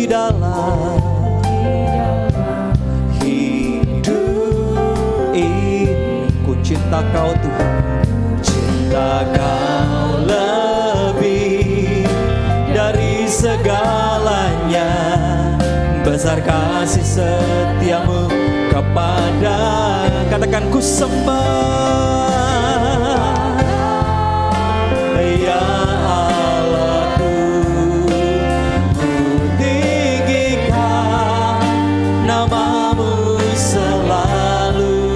dalam hidup ini. Ku cinta Kau Tuhan, cinta Kau lebih dari segalanya. Besar kasih setiamu kepada, katakan ku sembah. Ya Allahku, ku tinggikan namamu selalu.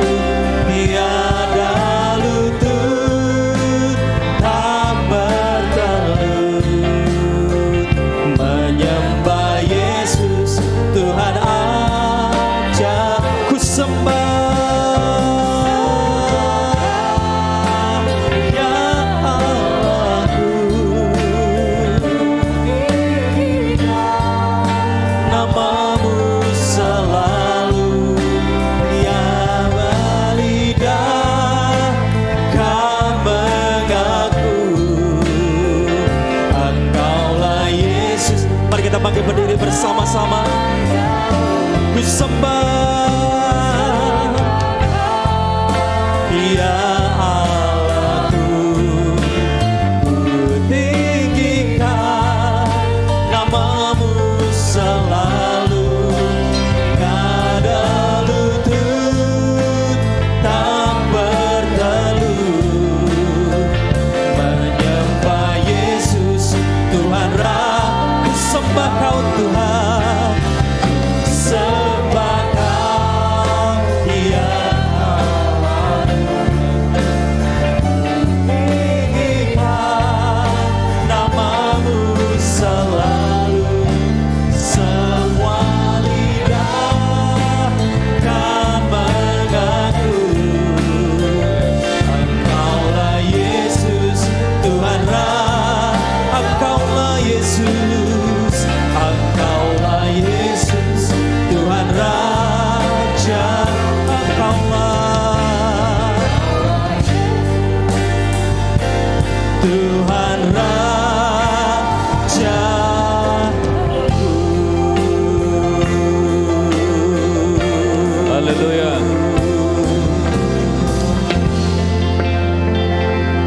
Tiada lutut tak bertelut menyembah Yesus Tuhan aja ku sembah. Bangkit berdiri bersama-sama, ku sembah. Ya Allahku, ku tinggikan namamu selalu. Tiada lutut tak bertelut menyembah Yesus Tuhan. Sembah Kau Tuhan, sembah Kau, ya Allah. Tinggikan namamu selalu. Semua lidah kan mengaku Engkaulah Yesus Tuhan. Engkaulah Yesus, Engkaulah Yesus Tuhan Raja. Engkaulah Tuhan Raja. Haleluya.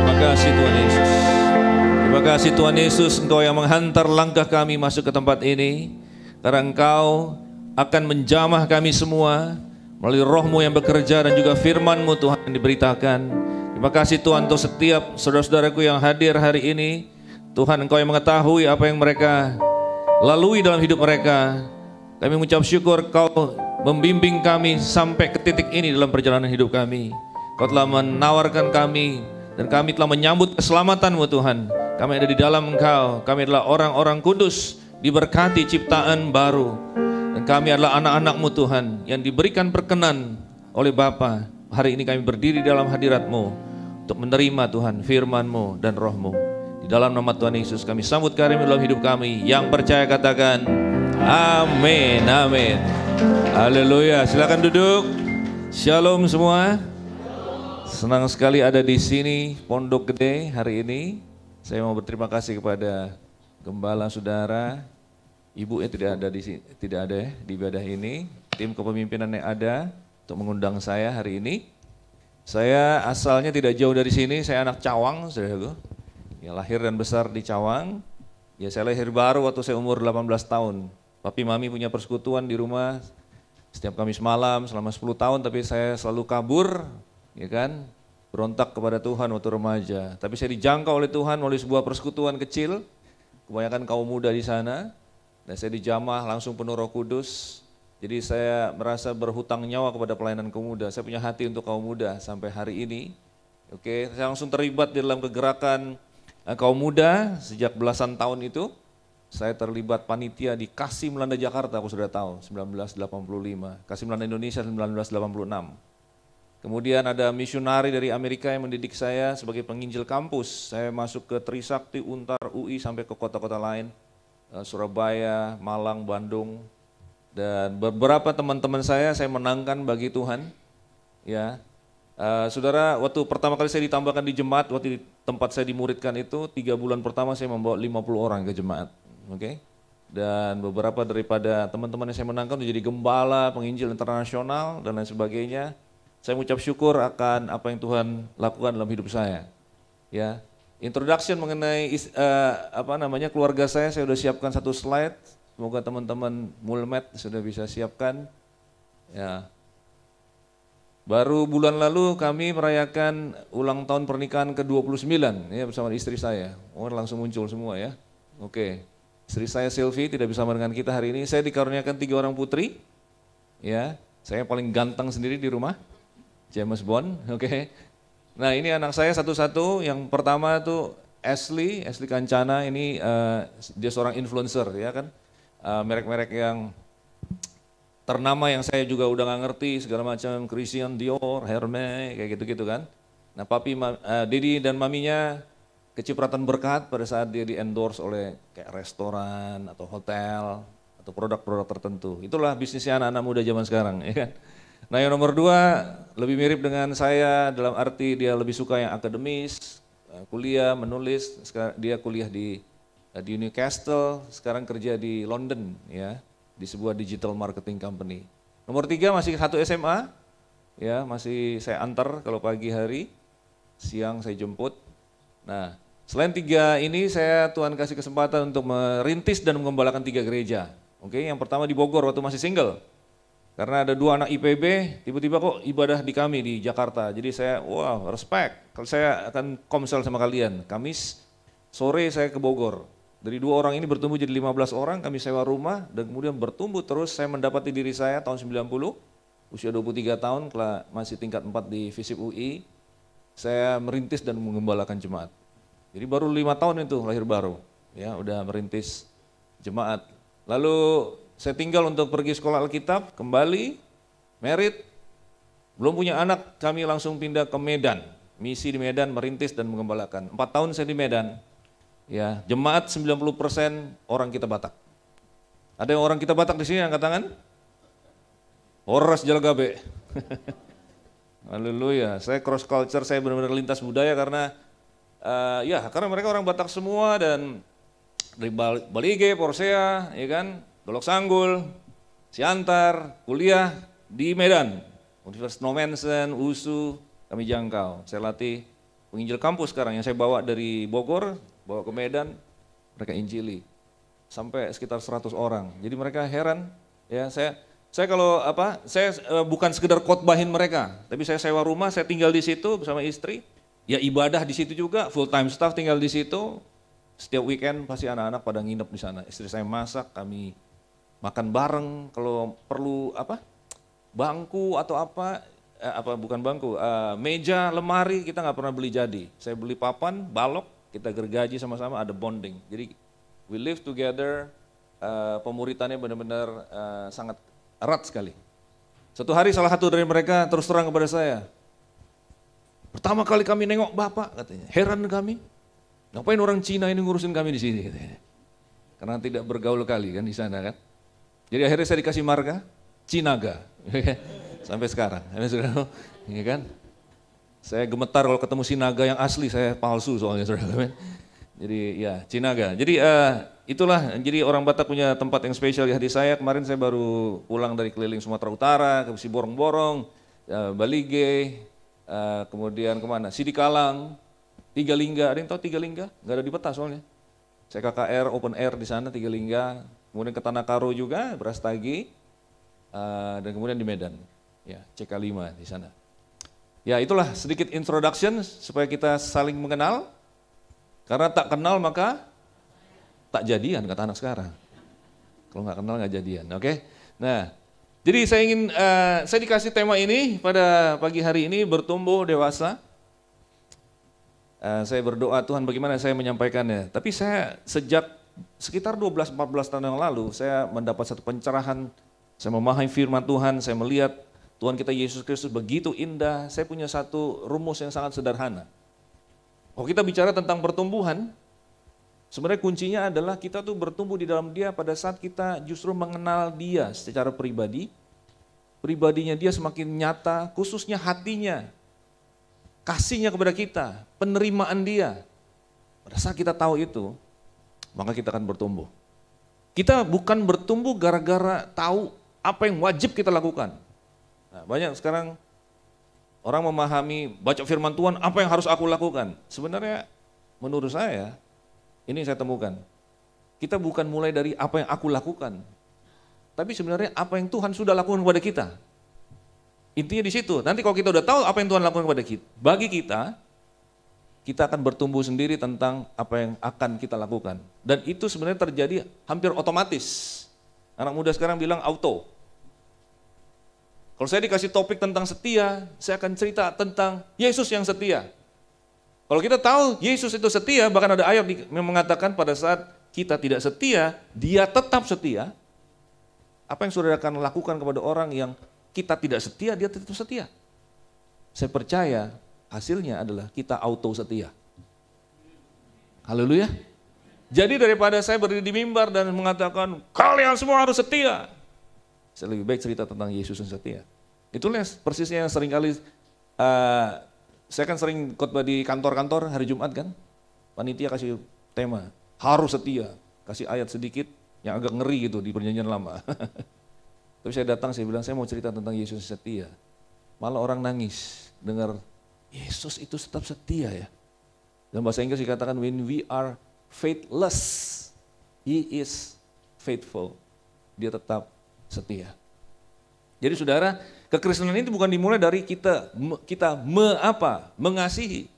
Terima kasih Tuhan Yesus. Terima kasih Tuhan Yesus, Engkau yang menghantar langkah kami masuk ke tempat ini. Karena Engkau akan menjamah kami semua melalui Roh-Mu yang bekerja dan juga firman-Mu Tuhan yang diberitakan. Terima kasih Tuhan untuk setiap saudara-saudaraku yang hadir hari ini. Tuhan, Engkau yang mengetahui apa yang mereka lalui dalam hidup mereka. Kami mengucap syukur Kau membimbing kami sampai ke titik ini dalam perjalanan hidup kami. Kau telah menawarkan kami dan kami telah menyambut keselamatan-Mu Tuhan. Kami ada di dalam Engkau, kami adalah orang-orang kudus, diberkati ciptaan baru. Dan kami adalah anak-anak-Mu Tuhan, yang diberikan perkenan oleh Bapa. Hari ini kami berdiri dalam hadirat-Mu, untuk menerima Tuhan firman-Mu dan Roh-Mu. Di dalam nama Tuhan Yesus kami sambut karim dalam hidup kami. Yang percaya katakan, amin, amin. Haleluya, silakan duduk. Shalom semua. Senang sekali ada di sini, Pondok Gede hari ini. Saya mau berterima kasih kepada Gembala Saudara, Ibu yang tidak ada di ibadah ini, tim kepemimpinan yang ada untuk mengundang saya hari ini. Saya asalnya tidak jauh dari sini, saya anak Cawang, saudaraku. Ya, lahir dan besar di Cawang. Ya, saya lahir baru waktu saya umur 18 tahun. Papi mami punya persekutuan di rumah setiap Kamis malam selama 10 tahun, tapi saya selalu kabur, ya kan? Berontak kepada Tuhan waktu remaja. Tapi saya dijangkau oleh Tuhan melalui sebuah persekutuan kecil, kebanyakan kaum muda di sana, dan saya dijamah langsung penuh Roh Kudus. Jadi saya merasa berhutang nyawa kepada pelayanan kaum muda. Saya punya hati untuk kaum muda sampai hari ini. Oke, saya langsung terlibat di dalam kegerakan kaum muda sejak belasan tahun itu. Saya terlibat panitia di Kasih Melanda Jakarta, aku sudah tahu, 1985. Kasih Melanda Indonesia 1986. Kemudian ada misionari dari Amerika yang mendidik saya sebagai penginjil kampus. Saya masuk ke Trisakti, Untar, UI sampai ke kota-kota lain, Surabaya, Malang, Bandung. Dan beberapa teman-teman saya menangkan bagi Tuhan. Ya, saudara, waktu pertama kali saya ditambahkan di jemaat, waktu di tempat saya dimuridkan itu, 3 bulan pertama saya membawa 50 orang ke jemaat. Oke? dan beberapa daripada teman-teman yang saya menangkan menjadi gembala, penginjil internasional dan lain sebagainya. Saya mengucap syukur akan apa yang Tuhan lakukan dalam hidup saya. Ya, introduction mengenai keluarga saya sudah siapkan satu slide. Semoga teman-teman Mulmed sudah bisa siapkan. Ya. Baru bulan lalu kami merayakan ulang tahun pernikahan ke-29 ya bersama istri saya. Oh, langsung muncul semua ya. Oke. Istri saya Sylvie tidak bersama dengan kita hari ini. Saya dikaruniakan 3 orang putri. Ya, saya paling ganteng sendiri di rumah. James Bond, oke. Nah, ini anak saya satu-satu. Yang pertama tuh Ashley Kancana, ini dia seorang influencer ya kan. Merek-merek yang ternama yang saya juga udah nggak ngerti segala macam, Christian Dior, Hermes, kayak gitu-gitu kan. Nah, Dedi dan maminya kecipratan berkat pada saat dia di-endorse oleh kayak restoran atau hotel atau produk-produk tertentu. Itulah bisnisnya anak-anak muda zaman sekarang, ya kan. Nah, yang nomor 2 lebih mirip dengan saya dalam arti dia lebih suka yang akademis, kuliah, menulis. Sekarang dia kuliah di Newcastle, sekarang kerja di London, ya. Di sebuah digital marketing company. Nomor 3 masih 1 SMA, ya masih saya antar kalau pagi hari, siang saya jemput. Nah, selain 3 ini Tuhan kasih kesempatan untuk merintis dan mengembalakan 3 gereja. Oke, yang pertama di Bogor waktu masih single. Karena ada 2 anak IPB, tiba-tiba kok ibadah di kami di Jakarta. Jadi saya, wow, respect. Kalau saya akan komsel sama kalian. Kamis sore saya ke Bogor. Dari 2 orang ini bertumbuh jadi 15 orang, kami sewa rumah dan kemudian bertumbuh terus. Saya mendapati diri saya tahun 90, usia 23 tahun, masih tingkat 4 di FISIP UI. Saya merintis dan mengembalakan jemaat. Jadi baru 5 tahun itu lahir baru, ya udah merintis jemaat. Lalu saya tinggal untuk pergi sekolah Alkitab, kembali, merit, belum punya anak, kami langsung pindah ke Medan. Misi di Medan, merintis dan mengembalakan. 4 tahun saya di Medan. Ya, jemaat 90% orang kita Batak. Ada yang orang kita Batak di sini angkat tangan? Horas Jalgabe. Haleluya. Saya cross culture, saya benar-benar lintas budaya karena karena mereka orang Batak semua dan dari Balige, Porsea, ya kan, Dolok Sanggul, Siantar, kuliah di Medan, Universitas Nomensen, USU, kami jangkau. Saya latih penginjil kampus sekarang yang saya bawa dari Bogor, bawa ke Medan, mereka injili sampai sekitar 100 orang. Jadi mereka heran, ya saya bukan sekedar khotbahin mereka, tapi saya sewa rumah, saya tinggal di situ bersama istri, ya ibadah di situ juga, full time staff tinggal di situ. Setiap weekend pasti anak-anak pada nginep di sana. Istri saya masak, kami makan bareng, kalau perlu bangku atau meja, lemari kita nggak pernah beli jadi. Saya beli papan, balok, kita gergaji sama-sama, ada bonding. Jadi we live together, pemuritannya benar-benar sangat erat sekali. Suatu hari salah satu dari mereka terus terang kepada saya, pertama kali kami nengok Bapak, katanya, heran kami, ngapain orang Cina ini ngurusin kami di sini, katanya. Karena tidak bergaul kali kan di sana kan. Jadi akhirnya saya dikasih marga Cinaga, sampai sekarang, ya kan. Saya gemetar kalau ketemu Sinaga yang asli, saya palsu soalnya, saudara. Jadi ya Cinaga. Jadi itulah, jadi orang Batak punya tempat yang spesial di hati saya. Kemarin saya baru pulang dari keliling Sumatera Utara, ke Siborong-borong, Balige, kemudian kemana? Sidikalang, Tigalingga. Ada yang tahu Tigalingga? Nggak ada di peta soalnya. Saya KKR, open air di sana, Tigalingga. Kemudian ke Tanah Karo juga, Brastagi, dan kemudian di Medan, ya CK5 di sana. Ya itulah sedikit introduction supaya kita saling mengenal. Karena tak kenal maka tak jadian, kata anak sekarang. Kalau nggak kenal nggak jadian, oke? Nah, jadi saya dikasih tema ini pada pagi hari ini, bertumbuh dewasa. Saya berdoa Tuhan bagaimana saya menyampaikannya. Tapi saya sejak sekitar 12-14 tahun yang lalu saya mendapat satu pencerahan. Saya memahami firman Tuhan, saya melihat Tuhan kita Yesus Kristus begitu indah. Saya punya satu rumus yang sangat sederhana. Kalau kita bicara tentang pertumbuhan, sebenarnya kuncinya adalah kita tuh bertumbuh di dalam Dia pada saat kita justru mengenal Dia secara pribadi. Pribadinya Dia semakin nyata, khususnya hatinya, kasihnya kepada kita, penerimaan Dia. Pada saat kita tahu itu, maka kita akan bertumbuh. Kita bukan bertumbuh gara-gara tahu apa yang wajib kita lakukan. Nah, banyak sekarang orang memahami baca firman Tuhan, apa yang harus aku lakukan. Sebenarnya menurut saya, ini saya temukan, kita bukan mulai dari apa yang aku lakukan, tapi sebenarnya apa yang Tuhan sudah lakukan kepada kita. Intinya di situ. Nanti kalau kita udah tahu apa yang Tuhan lakukan kepada kita, bagi kita akan bertumbuh sendiri tentang apa yang akan kita lakukan. Dan itu sebenarnya terjadi hampir otomatis. Anak muda sekarang bilang auto. Kalau saya dikasih topik tentang setia, saya akan cerita tentang Yesus yang setia. Kalau kita tahu Yesus itu setia, bahkan ada ayat yang mengatakan pada saat kita tidak setia, dia tetap setia. Apa yang saudara akan lakukan kepada orang yang kita tidak setia, dia tetap setia. Saya percaya hasilnya adalah kita auto setia. Haleluya. Jadi daripada saya berdiri di mimbar dan mengatakan kalian semua harus setia, saya lebih baik cerita tentang Yesus yang setia. Itulah persisnya yang seringkali saya kan sering khotbah di kantor-kantor hari Jumat kan. Panitia kasih tema harus setia, kasih ayat sedikit yang agak ngeri gitu di Perjanjian Lama. Tapi saya datang, saya bilang saya mau cerita tentang Yesus yang setia. Malah orang nangis dengar Yesus itu tetap setia ya. Dalam bahasa Inggris dikatakan when we are faithless, He is faithful. Dia tetap setia. Jadi saudara, kekristenan itu bukan dimulai dari kita mengasihi.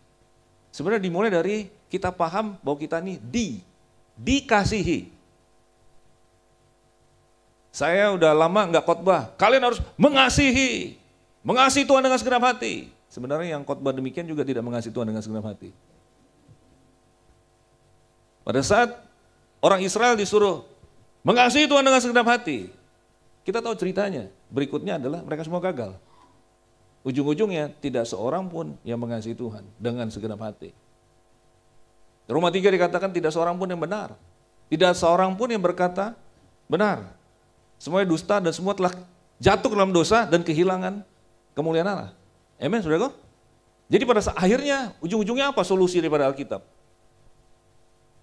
Sebenarnya dimulai dari kita paham bahwa kita ini dikasihi. Saya udah lama nggak khotbah, kalian harus mengasihi Tuhan dengan segenap hati. Sebenarnya yang khotbah demikian juga tidak mengasihi Tuhan dengan segenap hati. Pada saat orang Israel disuruh mengasihi Tuhan dengan segenap hati, kita tahu ceritanya. Berikutnya adalah mereka semua gagal. Ujung-ujungnya tidak seorang pun yang mengasihi Tuhan dengan segenap hati. Roma 3 dikatakan tidak seorang pun yang benar. Tidak seorang pun yang berkata benar. Semuanya dusta dan semua telah jatuh ke dalam dosa dan kehilangan kemuliaan Allah. Amen, saudaraku? Jadi pada akhirnya, ujung-ujungnya apa solusi daripada Alkitab?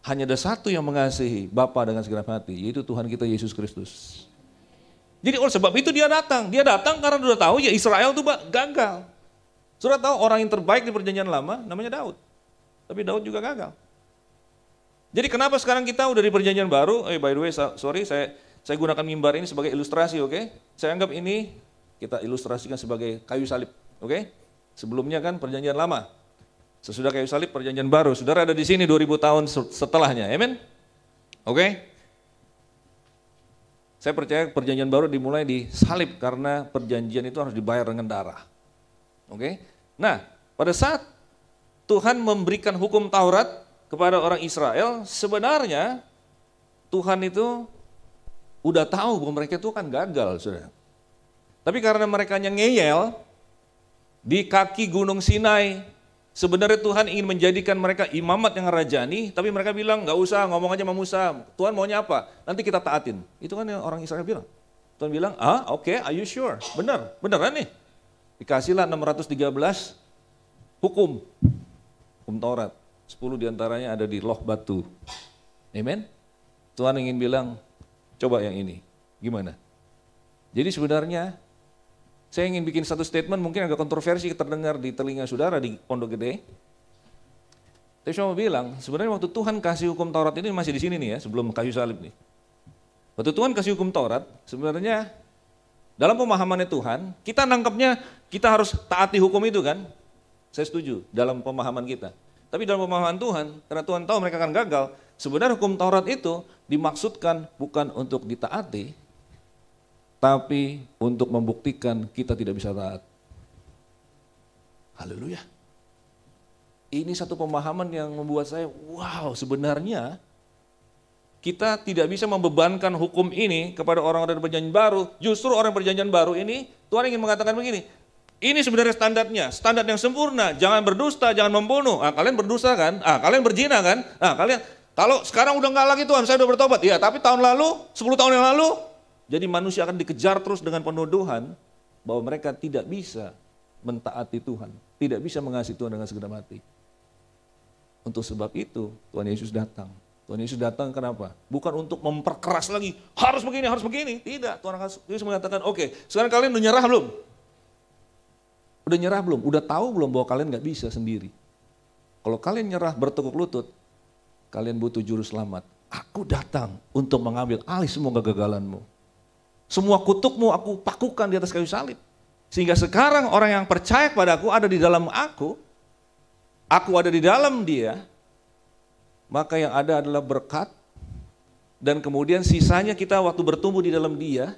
Hanya ada satu yang mengasihi Bapa dengan segenap hati, yaitu Tuhan kita Yesus Kristus. Jadi oleh sebab itu dia datang karena sudah tahu ya Israel itu gagal. Sudah tahu orang yang terbaik di Perjanjian Lama namanya Daud. Tapi Daud juga gagal. Jadi kenapa sekarang kita udah di Perjanjian Baru? By the way, sorry saya gunakan mimbar ini sebagai ilustrasi, oke? Saya anggap ini kita ilustrasikan sebagai kayu salib, oke? Sebelumnya kan Perjanjian Lama. Sesudah kayu salib Perjanjian Baru. Saudara ada di sini 2000 tahun setelahnya, amen? Oke? Saya percaya Perjanjian Baru dimulai di salib karena perjanjian itu harus dibayar dengan darah. Oke? Nah, pada saat Tuhan memberikan hukum Taurat kepada orang Israel, sebenarnya Tuhan itu udah tahu bahwa mereka itu kan gagal, saudara. Tapi karena mereka ngeyel di kaki Gunung Sinai, sebenarnya Tuhan ingin menjadikan mereka imamat yang rajani, tapi mereka bilang nggak usah, ngomong aja sama Musa. Tuhan maunya apa? Nanti kita taatin. Itu kan yang orang Israel bilang. Tuhan bilang, oke, are you sure? Beneran nih. Dikasihlah 613 hukum Taurat. 10 diantaranya ada di loh batu. Amen. Tuhan ingin bilang, coba yang ini, gimana? Jadi sebenarnya saya ingin bikin satu statement mungkin agak kontroversi terdengar di telinga saudara di Pondok Gede. Tapi saya mau bilang, sebenarnya waktu Tuhan kasih hukum Taurat ini masih di sini nih ya, sebelum kayu salib nih. Waktu Tuhan kasih hukum Taurat, sebenarnya dalam pemahamannya Tuhan, kita nangkepnya kita harus taati hukum itu kan? Saya setuju dalam pemahaman kita. Tapi dalam pemahaman Tuhan, karena Tuhan tahu mereka akan gagal, sebenarnya hukum Taurat itu dimaksudkan bukan untuk ditaati, tapi untuk membuktikan kita tidak bisa taat. Haleluya. Ini satu pemahaman yang membuat saya, wow, sebenarnya kita tidak bisa membebankan hukum ini kepada orang-orang Perjanjian Baru. Justru orang Perjanjian Baru ini, Tuhan ingin mengatakan begini, ini sebenarnya standarnya, standar yang sempurna, jangan berdusta, jangan membunuh. Kalian berdusta kan? Kalian berzina kan? Kalian, kalau sekarang udah enggak lagi Tuhan, saya udah bertobat. Ya, tapi tahun lalu, 10 tahun yang lalu, jadi manusia akan dikejar terus dengan penuduhan bahwa mereka tidak bisa mentaati Tuhan, tidak bisa mengasihi Tuhan dengan segenap hati. Untuk sebab itu Tuhan Yesus datang Tuhan Yesus datang kenapa? Bukan untuk memperkeras lagi, harus begini, harus begini. Tidak, Tuhan Yesus mengatakan, oke, sekarang kalian udah nyerah belum? Udah nyerah belum? Udah tahu belum bahwa kalian gak bisa sendiri? Kalau kalian nyerah bertekuk lutut, kalian butuh juru selamat. Aku datang untuk mengambil alih semua kegagalanmu. Semua kutukmu aku pakukan di atas kayu salib. Sehingga sekarang orang yang percaya kepada aku ada di dalam aku ada di dalam dia, maka yang ada adalah berkat, dan kemudian sisanya kita waktu bertumbuh di dalam dia,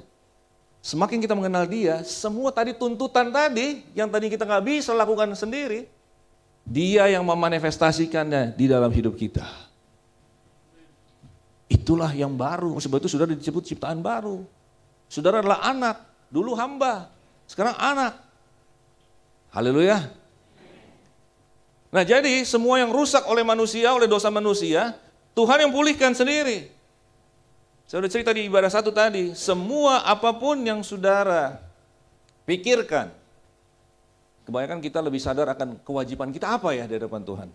semakin kita mengenal dia, semua tadi tuntutan tadi, yang tadi kita gak bisa lakukan sendiri, dia yang memanifestasikannya di dalam hidup kita. Itulah yang baru, sebab itu saudara disebut ciptaan baru. Saudara adalah anak, dulu hamba, sekarang anak. Haleluya. Nah jadi semua yang rusak oleh manusia, oleh dosa manusia, Tuhan yang pulihkan sendiri. Saya sudah cerita di ibadah satu tadi, semua apapun yang saudara pikirkan, kebanyakan kita lebih sadar akan kewajiban kita apa ya di hadapan Tuhan.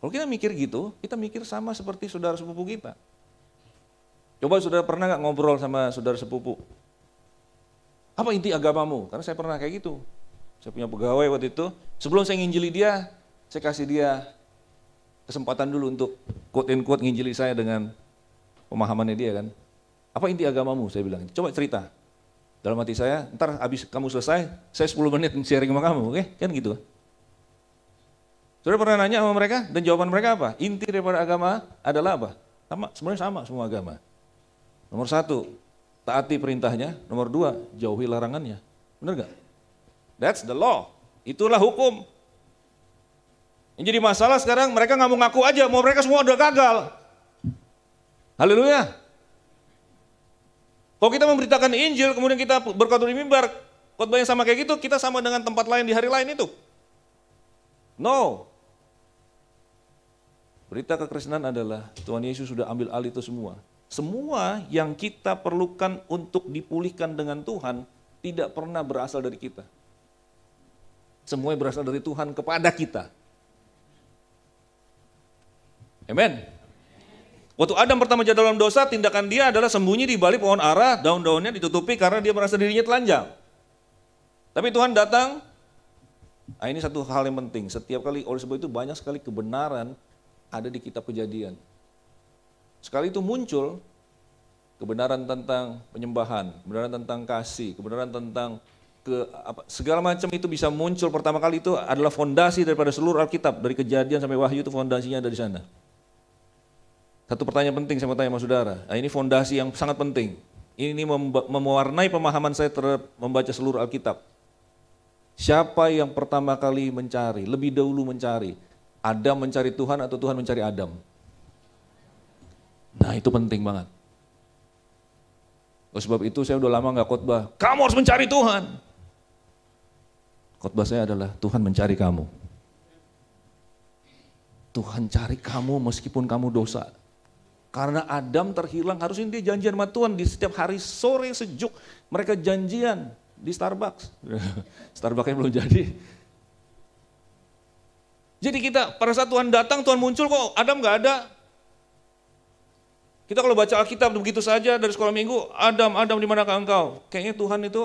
Kalau kita mikir gitu, kita mikir sama seperti saudara sepupu kita. Coba saudara pernah gak ngobrol sama saudara sepupu? Apa inti agamamu? Karena saya pernah kayak gitu. Saya punya pegawai waktu itu, sebelum saya nginjili dia, saya kasih dia kesempatan dulu untuk quote-in-quote nginjili saya dengan pemahamannya dia kan. Apa inti agamamu? Saya bilang, coba cerita. Dalam hati saya, ntar habis kamu selesai, saya 10 menit sharing sama kamu, oke? Kan gitu. Saudara pernah nanya sama mereka, dan jawaban mereka apa? Inti daripada agama adalah apa? Sama, sebenarnya sama semua agama. Nomor 1, taati perintahnya. Nomor 2, jauhi larangannya. Benar gak? That's the law. Itulah hukum. Yang jadi masalah sekarang mereka nggak mau ngaku aja, mau mereka semua udah gagal. Haleluya. Kalau kita memberitakan Injil, kemudian kita berkhotbah di mimbar, khotbah yang sama kayak gitu, kita sama dengan tempat lain di hari lain itu. No. Berita kekristenan adalah Tuhan Yesus sudah ambil alih itu semua. Semua yang kita perlukan untuk dipulihkan dengan Tuhan tidak pernah berasal dari kita. Semuanya berasal dari Tuhan kepada kita. Amen. Waktu Adam pertama jatuh dalam dosa, tindakan dia adalah sembunyi di balik pohon ara, daun-daunnya ditutupi karena dia merasa dirinya telanjang. Tapi Tuhan datang, nah ini satu hal yang penting, setiap kali, oleh sebab itu banyak sekali kebenaran ada di kitab Kejadian. Sekali itu muncul kebenaran tentang penyembahan, kebenaran tentang kasih, kebenaran tentang segala macam itu bisa muncul pertama kali, itu adalah fondasi daripada seluruh Alkitab, dari Kejadian sampai Wahyu itu fondasinya ada di sana. Satu pertanyaan penting saya mau tanya sama saudara, nah ini fondasi yang sangat penting, ini mewarnai pemahaman saya terhadap membaca seluruh Alkitab. Siapa yang pertama kali mencari, lebih dahulu mencari? Adam mencari Tuhan atau Tuhan mencari Adam? Nah itu penting banget. Oleh sebab itu saya udah lama gak khotbah, kamu harus mencari Tuhan. Khotbah saya adalah Tuhan mencari kamu. Tuhan cari kamu meskipun kamu dosa. Karena Adam terhilang, harusnya dia janjian sama Tuhan di setiap hari sore sejuk. Mereka janjian di Starbucks. Starbucksnya belum jadi. Jadi kita pada saat Tuhan datang, Tuhan muncul, kok Adam gak ada. Kita kalau baca Alkitab begitu saja dari sekolah minggu, Adam, Adam di manakah engkau? Kayaknya Tuhan itu,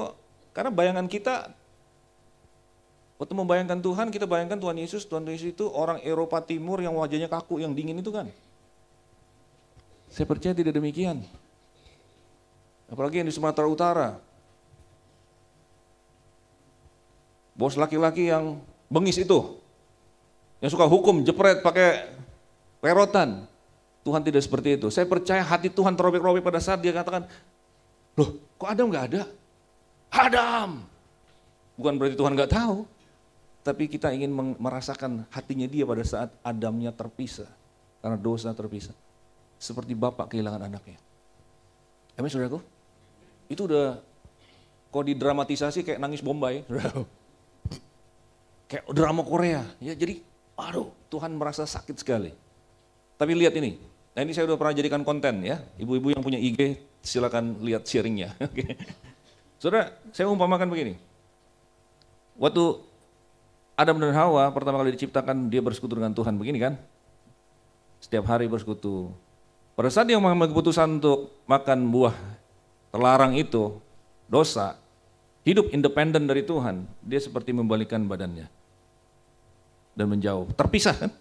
karena bayangan kita, waktu membayangkan Tuhan, kita bayangkan Tuhan Yesus itu orang Eropa Timur yang wajahnya kaku, yang dingin itu kan. Saya percaya tidak demikian. Apalagi yang di Sumatera Utara. Bos laki-laki yang bengis itu, yang suka hukum, jepret pakai perotan. Tuhan tidak seperti itu. Saya percaya hati Tuhan terobek-robek pada saat dia katakan, loh kok Adam gak ada? Adam! Bukan berarti Tuhan gak tahu, tapi kita ingin merasakan hatinya dia pada saat Adamnya terpisah, karena dosa terpisah. Seperti bapak kehilangan anaknya. Amin saudaraku? Itu udah, kok didramatisasi kayak nangis Bombay. Kayak drama Korea. Ya jadi, aduh Tuhan merasa sakit sekali. Tapi lihat ini, nah ini saya udah pernah jadikan konten ya. Ibu-ibu yang punya IG silakan lihat sharingnya. Saudara, saya umpamakan begini. Waktu Adam dan Hawa pertama kali diciptakan, dia bersekutu dengan Tuhan begini kan. Setiap hari bersekutu. Pada saat dia mengambil keputusan untuk makan buah terlarang itu, dosa, hidup independen dari Tuhan, dia seperti membalikkan badannya dan menjauh, terpisah kan?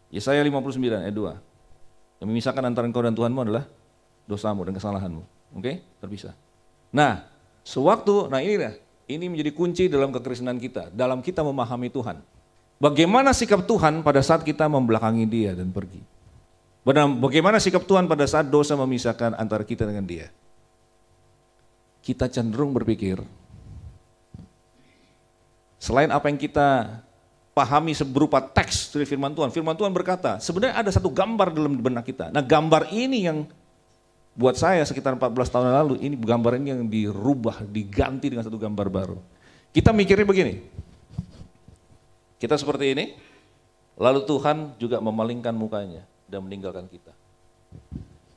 Yesaya 59 ayat 2. Yang memisahkan antara engkau dan Tuhanmu adalah dosamu dan kesalahanmu. Oke? Terpisah. Nah, ini menjadi kunci dalam kekristenan kita, dalam kita memahami Tuhan. Bagaimana sikap Tuhan pada saat kita membelakangi dia dan pergi? Bagaimana sikap Tuhan pada saat dosa memisahkan antara kita dengan dia? Kita cenderung berpikir, selain apa yang kita pahami berupa teks dari firman Tuhan berkata, sebenarnya ada satu gambar dalam benak kita. Nah, gambar ini yang buat saya sekitar 14 tahun lalu, ini gambar ini yang dirubah, diganti dengan satu gambar baru. Kita mikirnya begini, kita seperti ini, lalu Tuhan juga memalingkan mukanya dan meninggalkan kita.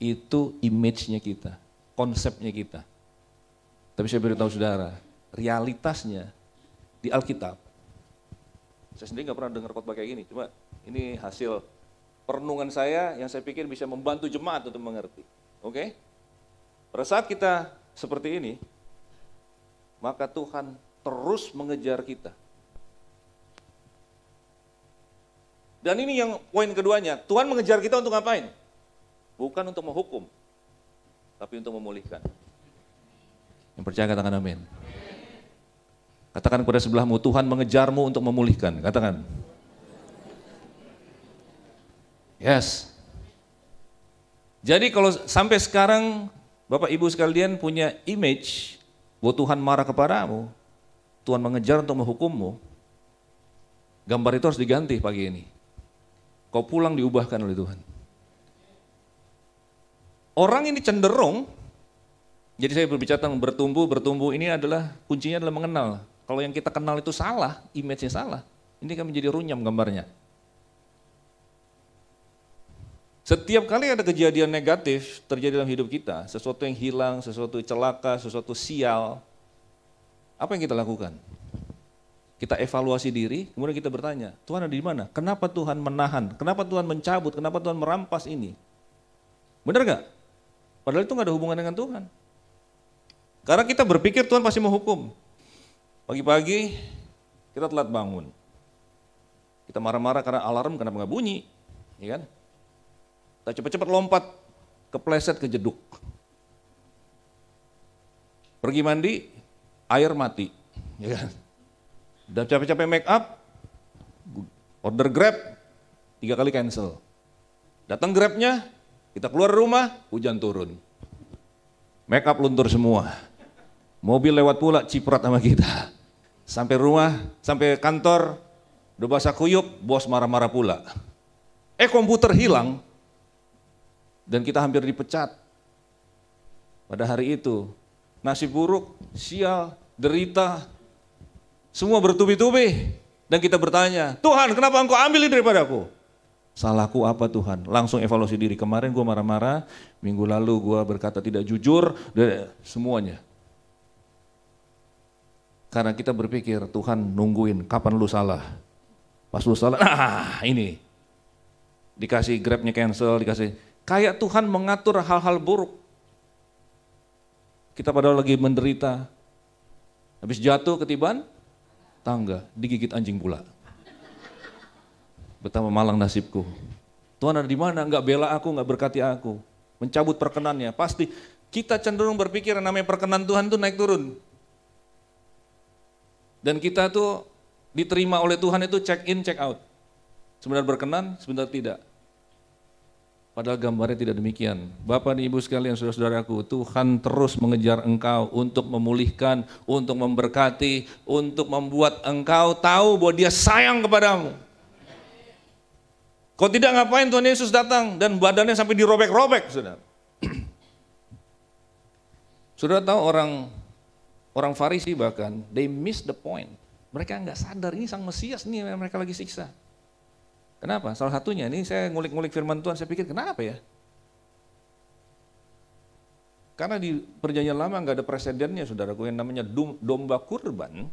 Itu image-nya kita, konsepnya kita. Tapi saya beritahu saudara, realitasnya di Alkitab, saya sendiri nggak pernah dengar khotbah kayak gini, cuma ini hasil perenungan saya yang saya pikir bisa membantu jemaat untuk mengerti. Oke? Pada saat kita seperti ini, maka Tuhan terus mengejar kita. Dan ini yang poin keduanya, Tuhan mengejar kita untuk ngapain? Bukan untuk menghukum, tapi untuk memulihkan. Yang percaya katakan amin. Katakan kepada sebelahmu, Tuhan mengejarmu untuk memulihkan. Katakan. Yes. Jadi kalau sampai sekarang Bapak Ibu sekalian punya image bahwa Tuhan marah kepadamu, Tuhan mengejar untuk menghukummu, gambar itu harus diganti pagi ini. Kau pulang diubahkan oleh Tuhan. Orang ini cenderung, jadi saya berbicara tentang bertumbuh ini adalah kuncinya adalah mengenal. Kalau yang kita kenal itu salah, image-nya salah, ini kan menjadi runyam gambarnya. Setiap kali ada kejadian negatif terjadi dalam hidup kita, sesuatu yang hilang, sesuatu celaka, sesuatu sial, apa yang kita lakukan? Kita evaluasi diri, kemudian kita bertanya, Tuhan ada di mana? Kenapa Tuhan menahan? Kenapa Tuhan mencabut? Kenapa Tuhan merampas ini? Benar gak? Padahal itu gak ada hubungan dengan Tuhan. Karena kita berpikir Tuhan pasti menghukum. Pagi-pagi kita telat bangun. Kita marah-marah karena alarm kenapa gak bunyi, ya kan? Kita cepat-cepat lompat, kepleset ke jeduk. Pergi mandi, air mati, ya kan? Udah capek-capek make up, order Grab, 3 kali cancel. Datang Grabnya, kita keluar rumah, hujan turun. Make up luntur semua. Mobil lewat pula, ciprat sama kita. Sampai rumah, sampai kantor, udah basah kuyup, bos marah-marah pula. Komputer hilang, dan kita hampir dipecat. Pada hari itu, nasib buruk, sial, derita, semua bertubi-tubi. Dan kita bertanya, Tuhan kenapa engkau ambil ini daripada aku? Salahku apa Tuhan? Langsung evaluasi diri. Kemarin gue marah-marah, minggu lalu gue berkata tidak jujur, semuanya. Karena kita berpikir Tuhan nungguin kapan lu salah. Pas lu salah, nah ini. Dikasih Grabnya cancel, dikasih. Kayak Tuhan mengatur hal-hal buruk. Kita padahal lagi menderita. Habis jatuh ketiban, tangga, digigit anjing pula. Betapa malang nasibku. Tuhan ada di mana? Enggak bela aku, enggak berkati aku. Mencabut perkenannya. Pasti kita cenderung berpikir yang namanya perkenan Tuhan itu naik turun. Dan kita tuh diterima oleh Tuhan itu check in, check out. Sebentar berkenan, sebentar tidak. Padahal gambarnya tidak demikian. Bapak dan Ibu sekalian, saudara-saudaraku, Tuhan terus mengejar engkau untuk memulihkan, untuk memberkati, untuk membuat engkau tahu bahwa Dia sayang kepadamu. Kau tidak ngapain Tuhan Yesus datang dan badannya sampai dirobek-robek, saudara. Saudara tahu orang Farisi bahkan, they miss the point. Mereka nggak sadar ini Sang Mesias nih yang mereka lagi siksa. Kenapa? Salah satunya, ini saya ngulik-ngulik firman Tuhan, saya pikir kenapa ya? Karena di perjanjian lama nggak ada presidennya, saudaraku, yang namanya domba kurban,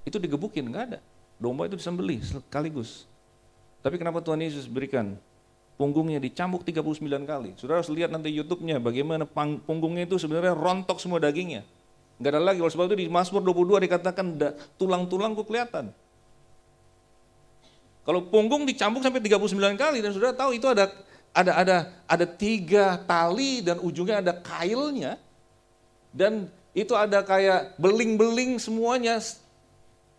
itu digebukin, nggak ada. Domba itu disembelih sekaligus. Tapi kenapa Tuhan Yesus berikan punggungnya dicambuk 39 kali. Saudara harus lihat nanti YouTube-nya bagaimana punggungnya itu sebenarnya rontok semua dagingnya. Enggak ada lagi, oleh sebab itu di Mazmur 22 dikatakan tulang-tulangku kelihatan. Kalau punggung dicambuk sampai 39 kali dan saudara tahu itu ada 3 tali dan ujungnya ada kailnya. Dan itu ada kayak beling-beling semuanya.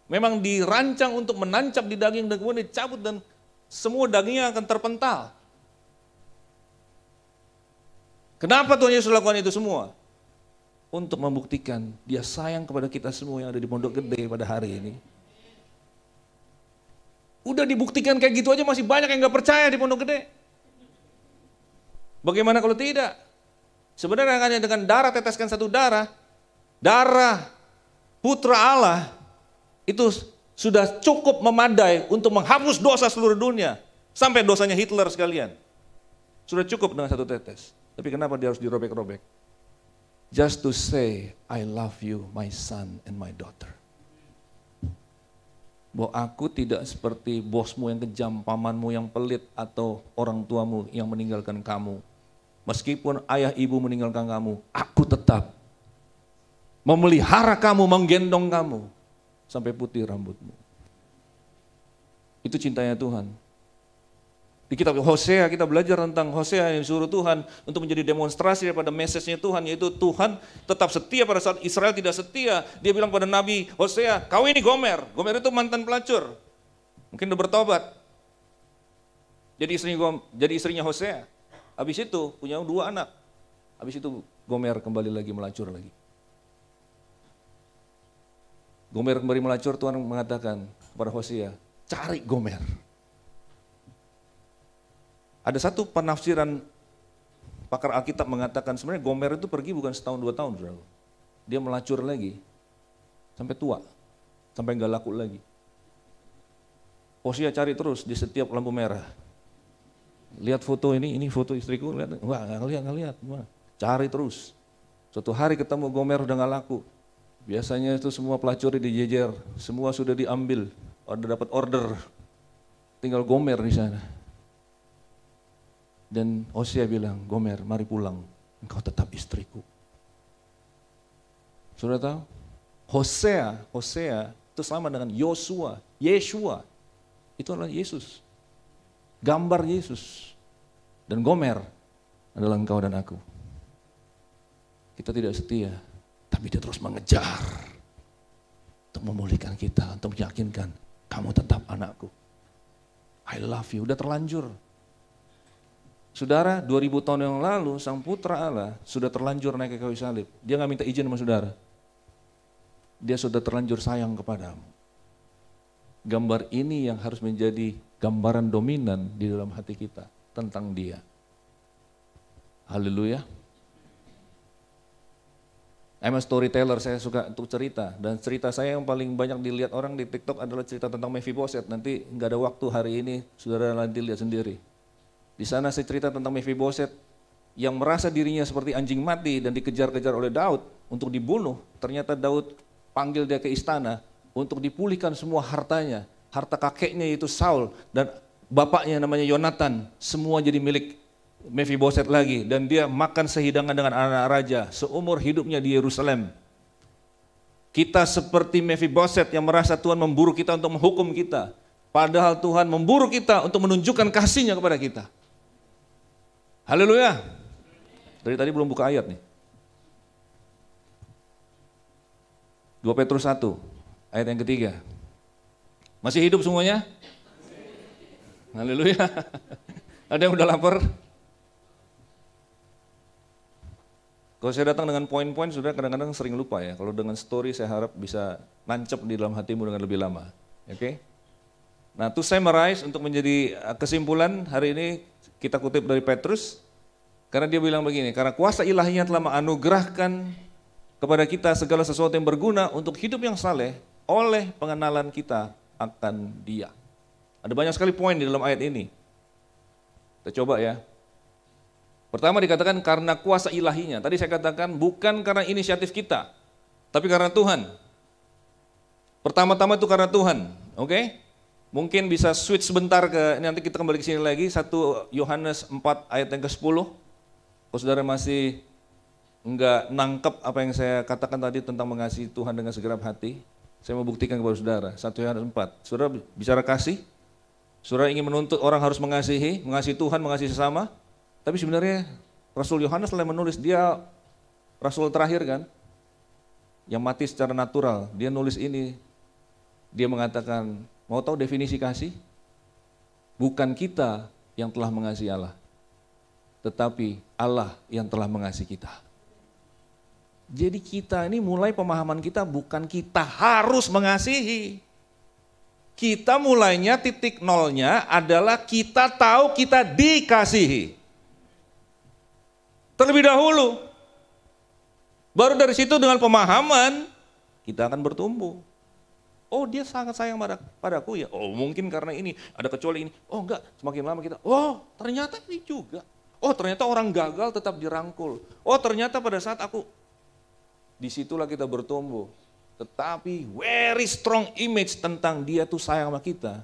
Memang dirancang untuk menancap di daging dan kemudian dicabut dan semua dagingnya akan terpental. Kenapa Tuhan Yesus lakukan itu semua? Untuk membuktikan dia sayang kepada kita semua yang ada di Pondok Gede pada hari ini. Udah dibuktikan kayak gitu aja masih banyak yang gak percaya di Pondok Gede. Bagaimana kalau tidak? Sebenarnya hanya dengan darah, teteskan satu darah Putra Allah itu sudah cukup memadai untuk menghapus dosa seluruh dunia. Sampai dosanya Hitler sekalian. Sudah cukup dengan satu tetes. Tapi kenapa dia harus dirobek-robek? Just to say, I love you, my son and my daughter. Bahwa aku tidak seperti bosmu yang kejam, pamanmu yang pelit, atau orang tuamu yang meninggalkan kamu. Meskipun ayah ibu meninggalkan kamu, aku tetap memelihara kamu, menggendong kamu, sampai putih rambutmu. Itu cintanya Tuhan. Di kitab Hosea kita belajar tentang Hosea yang disuruh Tuhan untuk menjadi demonstrasi daripada message-nya Tuhan, yaitu Tuhan tetap setia pada saat Israel tidak setia. Dia bilang pada Nabi Hosea, kau ini Gomer. Gomer itu mantan pelacur. Mungkin udah bertobat. Jadi istrinya Hosea. Habis itu punya 2 anak. Habis itu Gomer kembali lagi melacur lagi. Gomer kembali melacur, Tuhan mengatakan kepada Hosea, cari Gomer. Ada satu penafsiran pakar Alkitab mengatakan sebenarnya Gomer itu pergi bukan setahun 2 tahun, saudara. Dia melacur lagi sampai tua, sampai nggak laku lagi. Hosea cari terus di setiap lampu merah. Lihat foto ini foto istriku, lihat, wah nggak lihat, cari terus. Suatu hari ketemu Gomer udah nggak laku. Biasanya itu semua pelacur dijejer, semua sudah diambil, udah dapat order, tinggal Gomer di sana. Dan Hosea bilang, Gomer mari pulang, engkau tetap istriku. Saudara tahu? Hosea itu sama dengan Yeshua, itu adalah Yesus. Gambar Yesus. Dan Gomer adalah engkau dan aku. Kita tidak setia, tapi dia terus mengejar untuk memulihkan kita, untuk meyakinkan kamu tetap anakku. I love you, udah terlanjur. Saudara, 2000 tahun yang lalu Sang Putra Allah sudah terlanjur naik ke kayu salib. Dia gak minta izin sama saudara. Dia sudah terlanjur sayang kepadamu. Gambar ini yang harus menjadi gambaran dominan di dalam hati kita tentang dia. Haleluya. I'm a storyteller, saya suka untuk cerita. Dan cerita saya yang paling banyak dilihat orang di TikTok adalah cerita tentang Mephiboset. Nanti gak ada waktu hari ini, saudara nanti lihat sendiri. Di sana saya cerita tentang Mephiboset yang merasa dirinya seperti anjing mati dan dikejar-kejar oleh Daud untuk dibunuh. Ternyata Daud panggil dia ke istana untuk dipulihkan semua hartanya. Harta kakeknya yaitu Saul dan bapaknya namanya Yonatan. Semua jadi milik Mephiboset lagi. Dan dia makan sehidangan dengan anak-anak raja seumur hidupnya di Yerusalem. Kita seperti Mephiboset yang merasa Tuhan memburu kita untuk menghukum kita. Padahal Tuhan memburu kita untuk menunjukkan kasih-Nya kepada kita. Haleluya. Dari tadi belum buka ayat nih. 2 Petrus 1, ayat yang ketiga. Masih hidup semuanya? Haleluya. Ada yang udah lapar? Kalau saya datang dengan poin-poin, sudah kadang-kadang sering lupa ya. Kalau dengan story saya harap bisa nancep di dalam hatimu dengan lebih lama. Oke? Nah, to summarize untuk menjadi kesimpulan hari ini kita kutip dari Petrus, karena dia bilang begini, karena kuasa ilahi-Nya telah menganugerahkan kepada kita segala sesuatu yang berguna untuk hidup yang saleh oleh pengenalan kita akan Dia. Ada banyak sekali poin di dalam ayat ini. Kita coba ya. Pertama dikatakan karena kuasa ilahi-Nya. Tadi saya katakan bukan karena inisiatif kita, tapi karena Tuhan. Pertama-tama itu karena Tuhan, oke? Mungkin bisa switch sebentar nanti kita kembali ke sini lagi, 1 Yohanes 4 ayat yang ke-10. Kalau saudara masih enggak nangkep apa yang saya katakan tadi tentang mengasihi Tuhan dengan segenap hati, saya mau buktikan kepada saudara. 1 Yohanes 4, saudara bicara kasih, saudara ingin menuntut orang harus mengasihi Tuhan, mengasihi sesama, tapi sebenarnya Rasul Yohanes telah menulis, dia Rasul terakhir kan, yang mati secara natural, dia nulis ini, dia mengatakan, mau tahu definisi kasih? Bukan kita yang telah mengasihi Allah, tetapi Allah yang telah mengasihi kita. Jadi kita ini mulai pemahaman kita bukan kita harus mengasihi. Kita mulainya titik nolnya adalah kita tahu kita dikasihi. Terlebih dahulu. Baru dari situ dengan pemahaman kita akan bertumbuh. Oh, dia sangat sayang padaku ya. Oh, mungkin karena ini, ada kecuali ini. Oh enggak, semakin lama kita, oh ternyata ini juga. Oh ternyata orang gagal tetap dirangkul. Oh ternyata pada saat aku, disitulah kita bertumbuh. Tetapi very strong image tentang dia tuh sayang sama kita,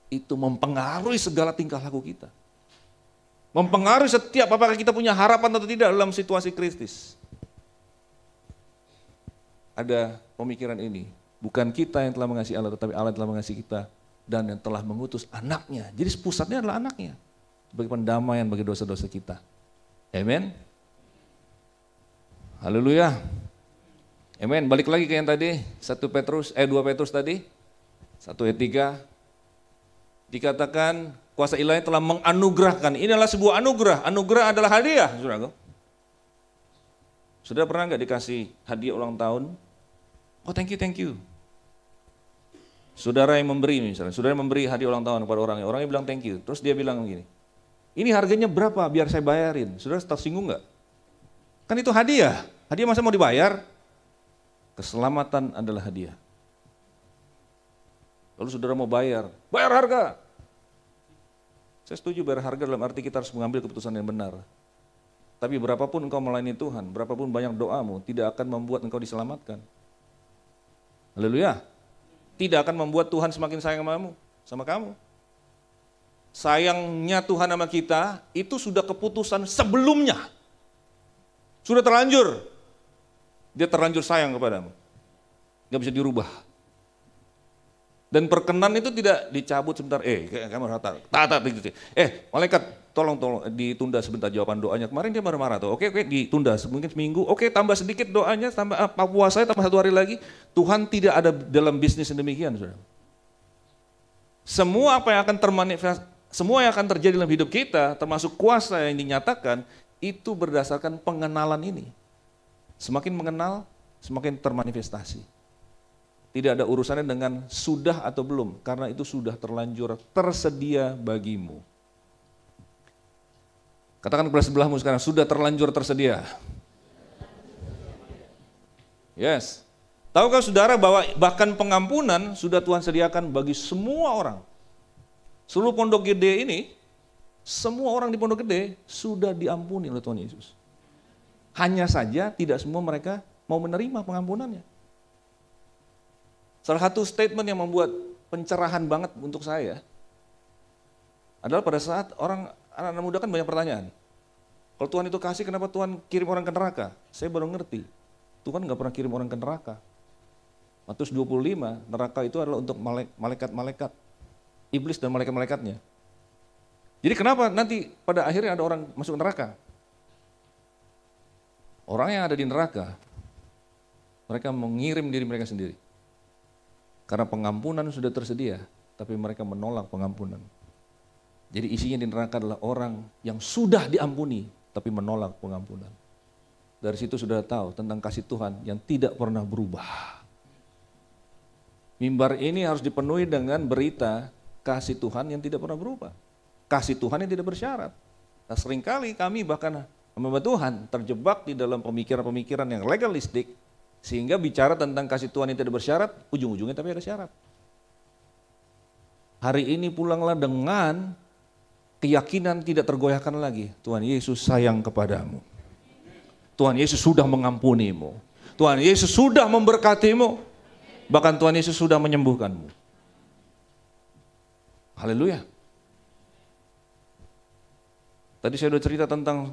itu mempengaruhi segala tingkah laku kita. Mempengaruhi setiap apakah kita punya harapan atau tidak dalam situasi kritis. Ada pemikiran ini, bukan kita yang telah mengasihi Allah, tetapi Allah yang telah mengasihi kita dan yang telah mengutus anaknya. Jadi pusatnya adalah anaknya, sebagai pendamaian bagi dosa-dosa kita. Amen. Haleluya. Amen. Balik lagi ke yang tadi, 2 Petrus tadi, 1 ayat 3. Dikatakan kuasa ilahi telah menganugerahkan. Ini adalah sebuah anugerah. Anugerah adalah hadiah, saudara. Sudah pernah nggak dikasih hadiah ulang tahun? Oh thank you. Saudara yang memberi misalnya, saudara yang memberi hadiah ulang tahun kepada orangnya bilang thank you. Terus dia bilang begini, ini harganya berapa biar saya bayarin? Saudara tersinggung nggak? Kan itu hadiah. Hadiah masa mau dibayar? Keselamatan adalah hadiah. Lalu saudara mau bayar harga. Saya setuju bayar harga dalam arti kita harus mengambil keputusan yang benar. Tapi berapapun engkau melayani Tuhan, berapapun banyak doamu, tidak akan membuat engkau diselamatkan. Haleluya. Tidak akan membuat Tuhan semakin sayang sama kamu. Sayangnya Tuhan sama kita, itu sudah keputusan sebelumnya. Sudah terlanjur. Dia terlanjur sayang kepadamu. Gak bisa dirubah. Dan perkenan itu tidak dicabut sebentar, kamu malaikat tolong ditunda sebentar jawaban doanya. Kemarin dia marah-marah tuh, oke ditunda mungkin seminggu, oke tambah sedikit doanya, tambah puasanya tambah 1 hari lagi. Tuhan tidak ada dalam bisnis yang demikian, saudara. Semua apa yang akan semua yang akan terjadi dalam hidup kita, termasuk kuasa yang dinyatakan, itu berdasarkan pengenalan ini. Semakin mengenal, semakin termanifestasi. Tidak ada urusannya dengan sudah atau belum, karena itu sudah terlanjur tersedia bagimu. Katakan kepada sebelahmu sekarang, sudah terlanjur tersedia. Yes. Tahukah saudara bahwa bahkan pengampunan sudah Tuhan sediakan bagi semua orang. Seluruh Pondok Gede ini, semua orang di Pondok Gede sudah diampuni oleh Tuhan Yesus. Hanya saja tidak semua mereka mau menerima pengampunannya. Salah satu statement yang membuat pencerahan banget untuk saya adalah pada saat anak-anak muda kan banyak pertanyaan. Kalau Tuhan itu kasih, kenapa Tuhan kirim orang ke neraka? Saya baru ngerti, Tuhan nggak pernah kirim orang ke neraka. Matius 25, neraka itu adalah untuk malaikat-malaikat, iblis dan malaikat-malaikatnya. Jadi kenapa nanti pada akhirnya ada orang masuk neraka? Orang yang ada di neraka, mereka mengirim diri mereka sendiri. Karena pengampunan sudah tersedia, tapi mereka menolak pengampunan. Jadi isinya di neraka adalah orang yang sudah diampuni, tapi menolak pengampunan. Dari situ sudah tahu tentang kasih Tuhan yang tidak pernah berubah. Mimbar ini harus dipenuhi dengan berita kasih Tuhan yang tidak pernah berubah. Kasih Tuhan yang tidak bersyarat. Nah, seringkali kami bahkan hamba Tuhan terjebak di dalam pemikiran-pemikiran yang legalistik, sehingga bicara tentang kasih Tuhan yang tidak bersyarat, ujung-ujungnya tapi ada syarat. Hari ini pulanglah dengan keyakinan tidak tergoyahkan lagi. Tuhan Yesus sayang kepadamu. Tuhan Yesus sudah mengampunimu. Tuhan Yesus sudah memberkatimu. Bahkan Tuhan Yesus sudah menyembuhkanmu. Haleluya. Tadi saya sudah cerita tentang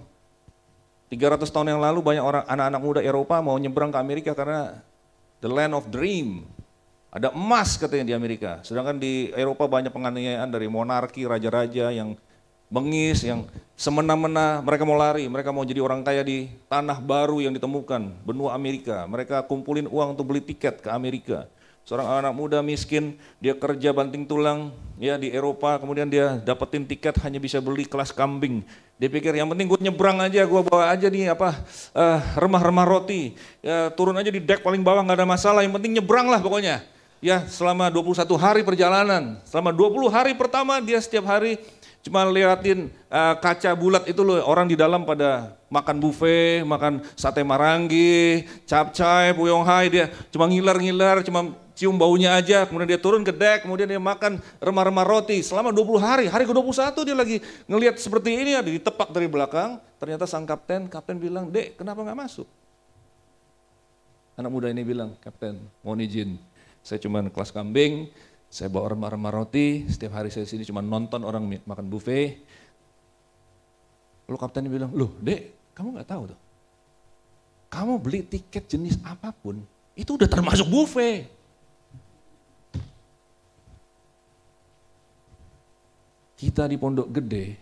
300 tahun yang lalu banyak orang anak-anak muda Eropa mau nyebrang ke Amerika karena the land of dream. Ada emas katanya di Amerika. Sedangkan di Eropa banyak penganiayaan dari monarki, raja-raja yang bengis, yang semena-mena. Mereka mau lari, mereka mau jadi orang kaya di tanah baru yang ditemukan, benua Amerika. Mereka kumpulin uang untuk beli tiket ke Amerika. Seorang anak muda miskin, dia kerja banting tulang ya di Eropa, kemudian dia dapetin tiket hanya bisa beli kelas kambing. Dia pikir yang penting gue nyebrang aja, gue bawa aja nih remah-remah roti, ya, turun aja di dek paling bawah nggak ada masalah, yang penting nyebrang lah pokoknya. Ya selama 21 hari perjalanan, selama 20 hari pertama dia setiap hari cuma liatin kaca bulat itu loh, orang di dalam pada makan buffet, makan sate marangi, capcay, puyonghai, dia cuma ngiler-ngiler, cuma cium baunya aja, kemudian dia turun ke dek, kemudian dia makan remah-remah roti selama 20 hari, hari ke-21 dia lagi ngelihat seperti ini, ada ditepak dari belakang, ternyata sang kapten bilang, "Dek, kenapa nggak masuk?" Anak muda ini bilang, "Kapten, mohon izin, saya cuma kelas kambing, saya bawa remah-remah roti, setiap hari saya sini cuma nonton orang makan buffet." Lalu kapten bilang, "Loh Dek, kamu nggak tahu tuh, kamu beli tiket jenis apapun, itu udah termasuk buffet." Kita di Pondok Gede,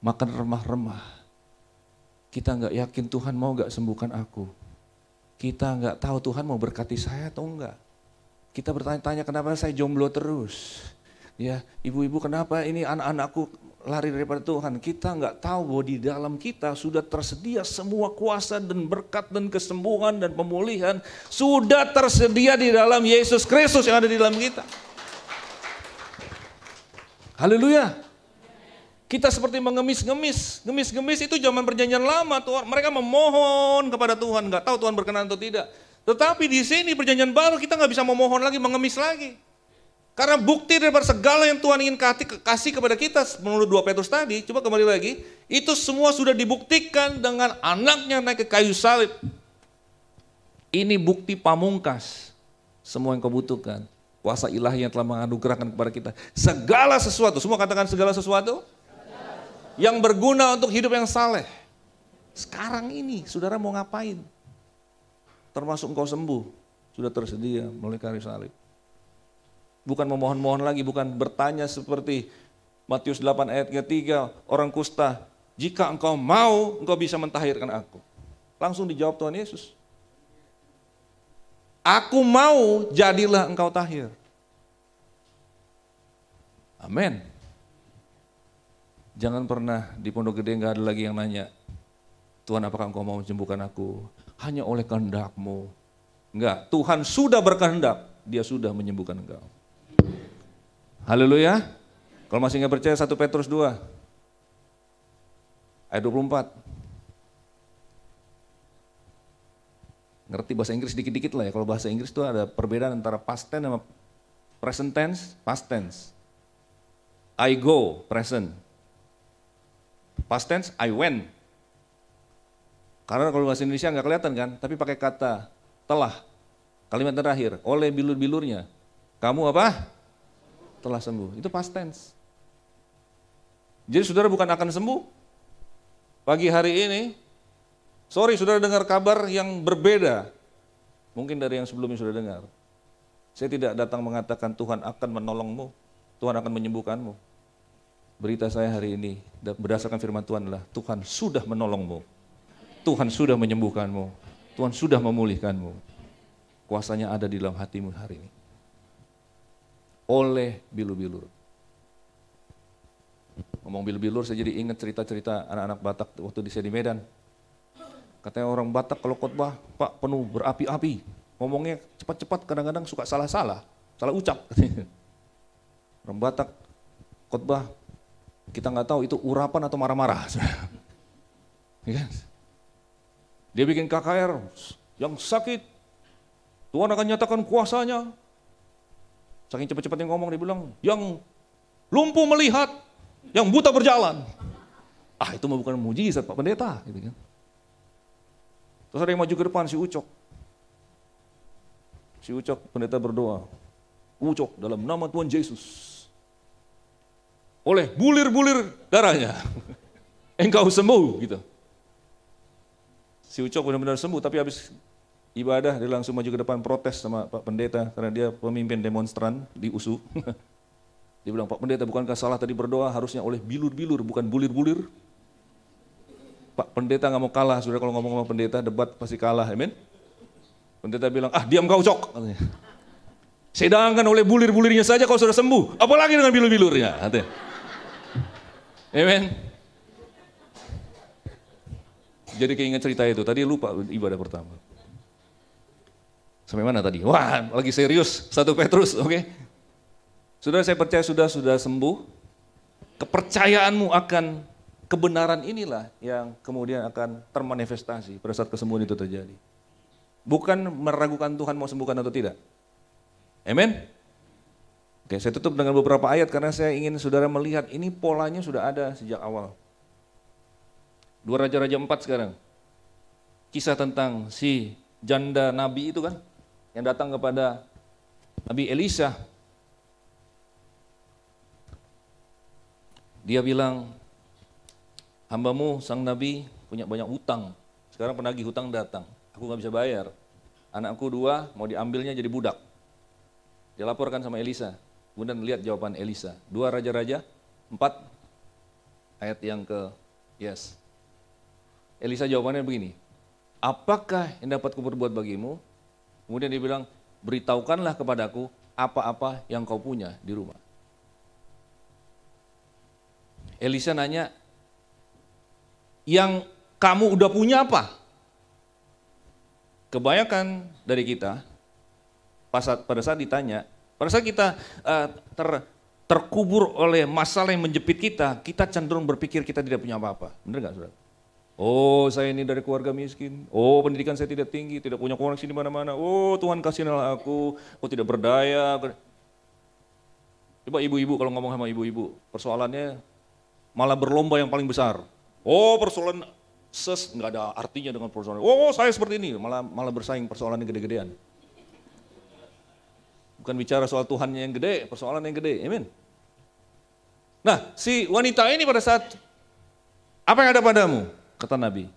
makan remah-remah, kita nggak yakin Tuhan mau nggak sembuhkan aku. Kita nggak tahu Tuhan mau berkati saya atau enggak. Kita bertanya-tanya kenapa saya jomblo terus. Ya, ibu-ibu kenapa ini anak-anakku lari daripada Tuhan. Kita nggak tahu bahwa di dalam kita sudah tersedia semua kuasa dan berkat dan kesembuhan dan pemulihan. Sudah tersedia di dalam Yesus Kristus yang ada di dalam kita. Haleluya. Kita seperti mengemis-ngemis. Ngemis-ngemis itu zaman perjanjian lama. Tuhan, mereka memohon kepada Tuhan. Nggak tahu Tuhan berkenan atau tidak. Tetapi di sini perjanjian baru kita nggak bisa memohon lagi, mengemis lagi. Karena bukti daripada segala yang Tuhan ingin kasih kepada kita menurut 2 Petrus tadi, coba kembali lagi, itu semua sudah dibuktikan dengan anaknya naik ke kayu salib. Ini bukti pamungkas, semua yang kau butuhkan. Kuasa ilahi yang telah menganugerahkan kepada kita. Segala sesuatu, semua katakan segala sesuatu yang berguna untuk hidup yang saleh. Sekarang ini, saudara mau ngapain? Termasuk engkau sembuh, sudah tersedia melalui kayu salib. Bukan memohon-mohon lagi, bukan bertanya seperti Matius 8 ayat 3, orang kusta, jika engkau mau, engkau bisa mentahirkan aku. Langsung dijawab Tuhan Yesus. Aku mau, jadilah engkau tahir. Amin. Jangan pernah di Pondok Gede nggak ada lagi yang nanya, Tuhan apakah engkau mau menyembuhkan aku? Hanya oleh kehendak-Mu. Enggak, Tuhan sudah berkehendak, Dia sudah menyembuhkan engkau. Haleluya. Kalau masih nggak percaya 1 Petrus 2 ayat 24. Ngerti bahasa Inggris dikit-dikit lah ya. Kalau bahasa Inggris itu ada perbedaan antara past tense sama present tense, past tense. I go, present. Past tense, I went. Karena kalau bahasa Indonesia nggak kelihatan kan, tapi pakai kata telah. Kalimat terakhir, oleh bilur-bilurnya. Kamu apa? Telah sembuh. Itu past tense. Jadi saudara bukan akan sembuh. Pagi hari ini, sorry saudara dengar kabar yang berbeda. Mungkin dari yang sebelumnya sudah dengar. Saya tidak datang mengatakan Tuhan akan menolongmu. Tuhan akan menyembuhkanmu. Berita saya hari ini berdasarkan firman Tuhan adalah Tuhan sudah menolongmu. Tuhan sudah menyembuhkanmu. Tuhan sudah memulihkanmu. Kuasanya ada di dalam hatimu hari ini. Oleh bilur-bilur. Ngomong bilur-bilur saya jadi ingat cerita-cerita anak-anak Batak waktu di Medan. Katanya orang Batak kalau khotbah, Pak penuh berapi-api. Ngomongnya cepat-cepat kadang-kadang suka salah-salah, salah ucap. Orang Batak khotbah, kita nggak tahu itu urapan atau marah-marah. Dia bikin KKR yang sakit, Tuhan akan nyatakan kuasanya. Saking cepat-cepatnya ngomong, dia bilang, yang lumpuh melihat, yang buta berjalan. Ah itu mah bukan mujizat Pak Pendeta. Gitu kan. Terus ada yang maju ke depan, si Ucok. Si Ucok, pendeta berdoa. Ucok dalam nama Tuhan Yesus. oleh bulir-bulir darahnya. Engkau sembuh gitu. Si Ucok benar-benar sembuh, tapi habis ibadah dia langsung maju ke depan protes sama Pak Pendeta karena dia pemimpin demonstran di USU. Dia bilang, Pak Pendeta bukankah salah tadi berdoa harusnya oleh bilur-bilur bukan bulir-bulir? Pak Pendeta nggak mau kalah, saudara kalau ngomong sama pendeta debat pasti kalah, amin? Pendeta bilang, diam kau Cok. Sedangkan oleh bulir-bulirnya saja kau sudah sembuh, apalagi dengan bilur-bilurnya. Amin. Jadi keinget cerita itu, tadi lupa ibadah pertama. Sampai mana tadi? Wah, lagi serius, 1 Petrus, oke? Saudara, saya percaya sudah sembuh, kepercayaanmu akan kebenaran inilah yang kemudian akan termanifestasi pada saat kesembuhan itu terjadi. Bukan meragukan Tuhan mau sembuhkan atau tidak. Amin? Oke, saya tutup dengan beberapa ayat karena saya ingin saudara melihat ini polanya sudah ada sejak awal. 2 Raja-Raja 4 sekarang. Kisah tentang si janda nabi itu kan, yang datang kepada Nabi Elisa. Dia bilang, hambamu sang nabi punya banyak hutang. Sekarang penagih hutang datang, aku gak bisa bayar. Anakku 2 mau diambilnya jadi budak. Dia laporkan sama Elisa. Kemudian lihat jawaban Elisa. 2 Raja-Raja 4 ayat yang yes. Elisa jawabannya begini, apakah yang dapat kuperbuat bagimu? Kemudian dia bilang, beritahukanlah kepadaku apa-apa yang kau punya di rumah. Elisa nanya, yang kamu udah punya apa? Kebanyakan dari kita, pada saat ditanya, pada saat kita terkubur oleh masalah yang menjepit kita, kita cenderung berpikir kita tidak punya apa-apa. Benar nggak, saudara? Oh, saya ini dari keluarga miskin. Oh, pendidikan saya tidak tinggi, tidak punya koneksi di mana-mana. Oh, Tuhan kasihilah aku tidak berdaya. Coba ibu-ibu kalau ngomong sama ibu-ibu, persoalannya malah berlomba yang paling besar. Oh, persoalan nggak ada artinya dengan persoalan. Oh, saya seperti ini, malah bersaing persoalan yang gede-gedean. Bukan bicara soal Tuhannya yang gede, persoalan yang gede, amin. Nah, si wanita ini pada saat, apa yang ada padamu? Kata Nabi.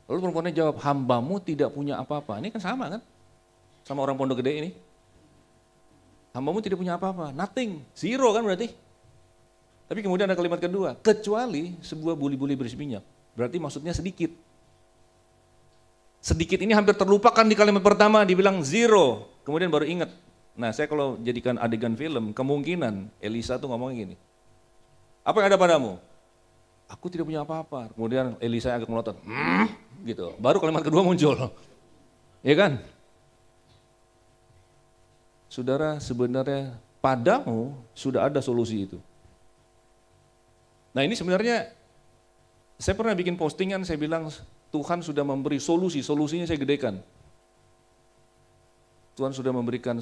Lalu perempuannya jawab, hambamu tidak punya apa-apa. Ini kan sama kan? Sama orang Pondok Gede ini. Hambamu tidak punya apa-apa, nothing, zero kan berarti. Tapi kemudian ada kalimat kedua, kecuali sebuah buli-buli berisi minyak. Berarti maksudnya sedikit. Sedikit ini hampir terlupakan di kalimat pertama, dibilang zero. Kemudian baru ingat. Nah, saya kalau jadikan adegan film, kemungkinan Elisa tuh ngomong gini. Apa yang ada padamu? Aku tidak punya apa-apa. Kemudian Elisa agak melotot. Gitu. Baru kalimat kedua muncul. Ya kan? Saudara, sebenarnya padamu sudah ada solusi itu. Nah, ini sebenarnya saya pernah bikin postingan, saya bilang Tuhan sudah memberi solusi, solusinya saya gedekan. Tuhan sudah memberikan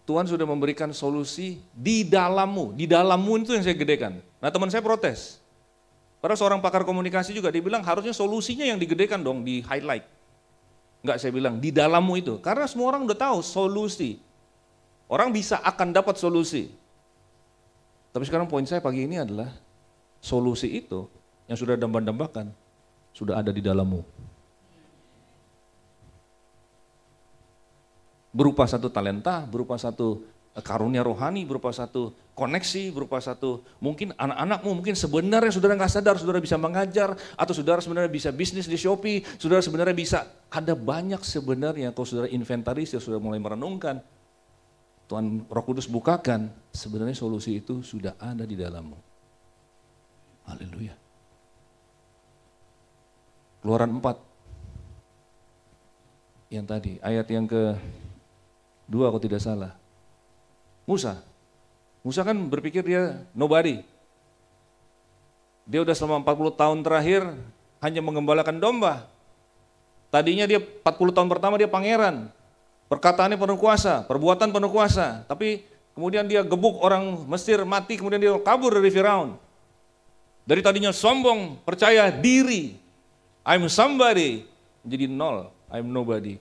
Tuhan sudah memberikan solusi di dalammu itu yang saya gedekan. Nah, teman saya protes. Padahal seorang pakar komunikasi juga, dia bilang harusnya solusinya yang digedekan dong, di highlight. Enggak, saya bilang di dalammu itu, karena semua orang udah tahu solusi. Orang bisa akan dapat solusi. Tapi sekarang poin saya pagi ini adalah solusi itu yang sudah dambah-dambakan sudah ada di dalammu. Berupa satu talenta, berupa satu karunia rohani, berupa satu koneksi, berupa satu mungkin anak-anakmu mungkin sebenarnya saudara nggak sadar, saudara bisa mengajar atau saudara sebenarnya bisa bisnis di Shopee, saudara sebenarnya bisa ada banyak sebenarnya kalau saudara inventaris, saudara mulai merenungkan. Tuhan Roh Kudus bukakan, sebenarnya solusi itu sudah ada di dalammu. Haleluya. Keluaran 4. Yang tadi, ayat yang ke-2 kalau tidak salah. Musa kan berpikir dia nobody. Dia udah selama 40 tahun terakhir hanya mengembalakan domba. Tadinya dia 40 tahun pertama dia pangeran. Perkataannya penuh kuasa, perbuatan penuh kuasa, tapi kemudian dia gebuk orang Mesir mati, kemudian dia kabur dari Firaun. Dari tadinya sombong, percaya diri, I'm somebody, jadi nol, I'm nobody.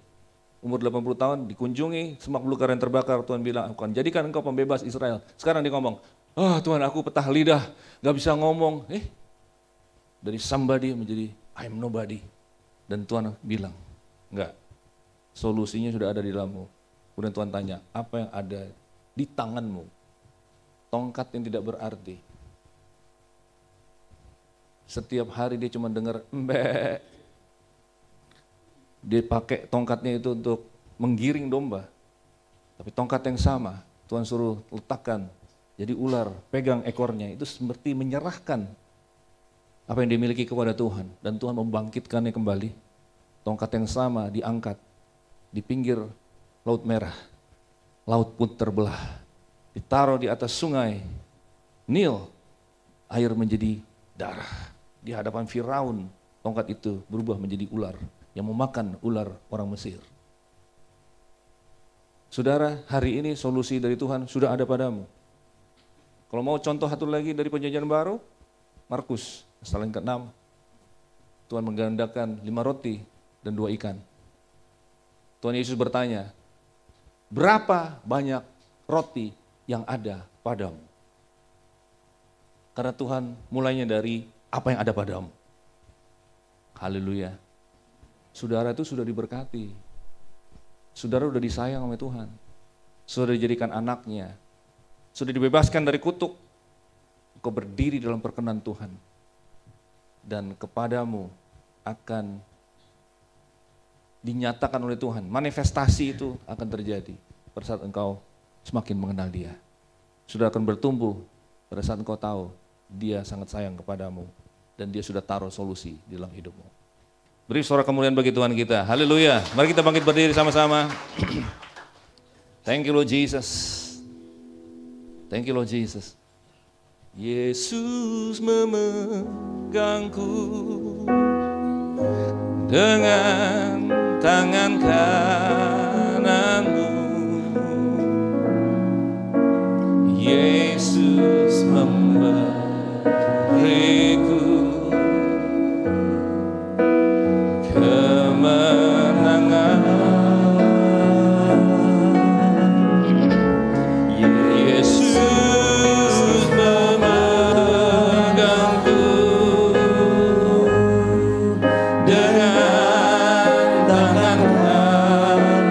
umur 80 tahun, dikunjungi semak belukar yang terbakar. Tuhan bilang, aku akan jadikan engkau pembebas Israel. Sekarang dia ngomong, Tuhan aku petah lidah, gak bisa ngomong. Dari somebody menjadi I'm nobody. Dan Tuhan bilang, enggak, solusinya sudah ada di dalammu. Kemudian Tuhan tanya, apa yang ada di tanganmu? Tongkat yang tidak berarti. Setiap hari dia cuma dengar mbek. Dia pakai tongkatnya itu untuk menggiring domba. Tapi tongkat yang sama, Tuhan suruh letakkan. Jadi ular, pegang ekornya, itu seperti menyerahkan apa yang dimiliki kepada Tuhan. Dan Tuhan membangkitkannya kembali. Tongkat yang sama diangkat di pinggir Laut Merah. Laut pun terbelah. Ditaruh di atas sungai Nil, air menjadi darah. Di hadapan Firaun, tongkat itu berubah menjadi ular yang memakan ular orang Mesir. Saudara, hari ini solusi dari Tuhan sudah ada padamu. Kalau mau contoh satu lagi dari Perjanjian Baru, Markus pasal yang ke-6. Tuhan menggandakan 5 roti dan 2 ikan. Tuhan Yesus bertanya, berapa banyak roti yang ada padamu? Karena Tuhan mulainya dari apa yang ada padamu. Haleluya. Saudara itu sudah diberkati. Saudara sudah disayang oleh Tuhan. Sudah dijadikan anaknya. Sudah dibebaskan dari kutuk. Engkau berdiri dalam perkenan Tuhan. Dan kepadamu akan dinyatakan oleh Tuhan. Manifestasi itu akan terjadi pada saat engkau semakin mengenal Dia. Sudah akan bertumbuh pada saat engkau tahu Dia sangat sayang kepadamu. Dan Dia sudah taruh solusi di dalam hidupmu. Beri suara kemuliaan bagi Tuhan kita. Haleluya. Mari kita bangkit berdiri sama-sama. Thank you Lord Jesus. Thank you Lord Jesus. Yesus memegangku dengan tangan kananmu. Yesus memberiku kemenangan. Yesus memegangku dengan tangan kananmu.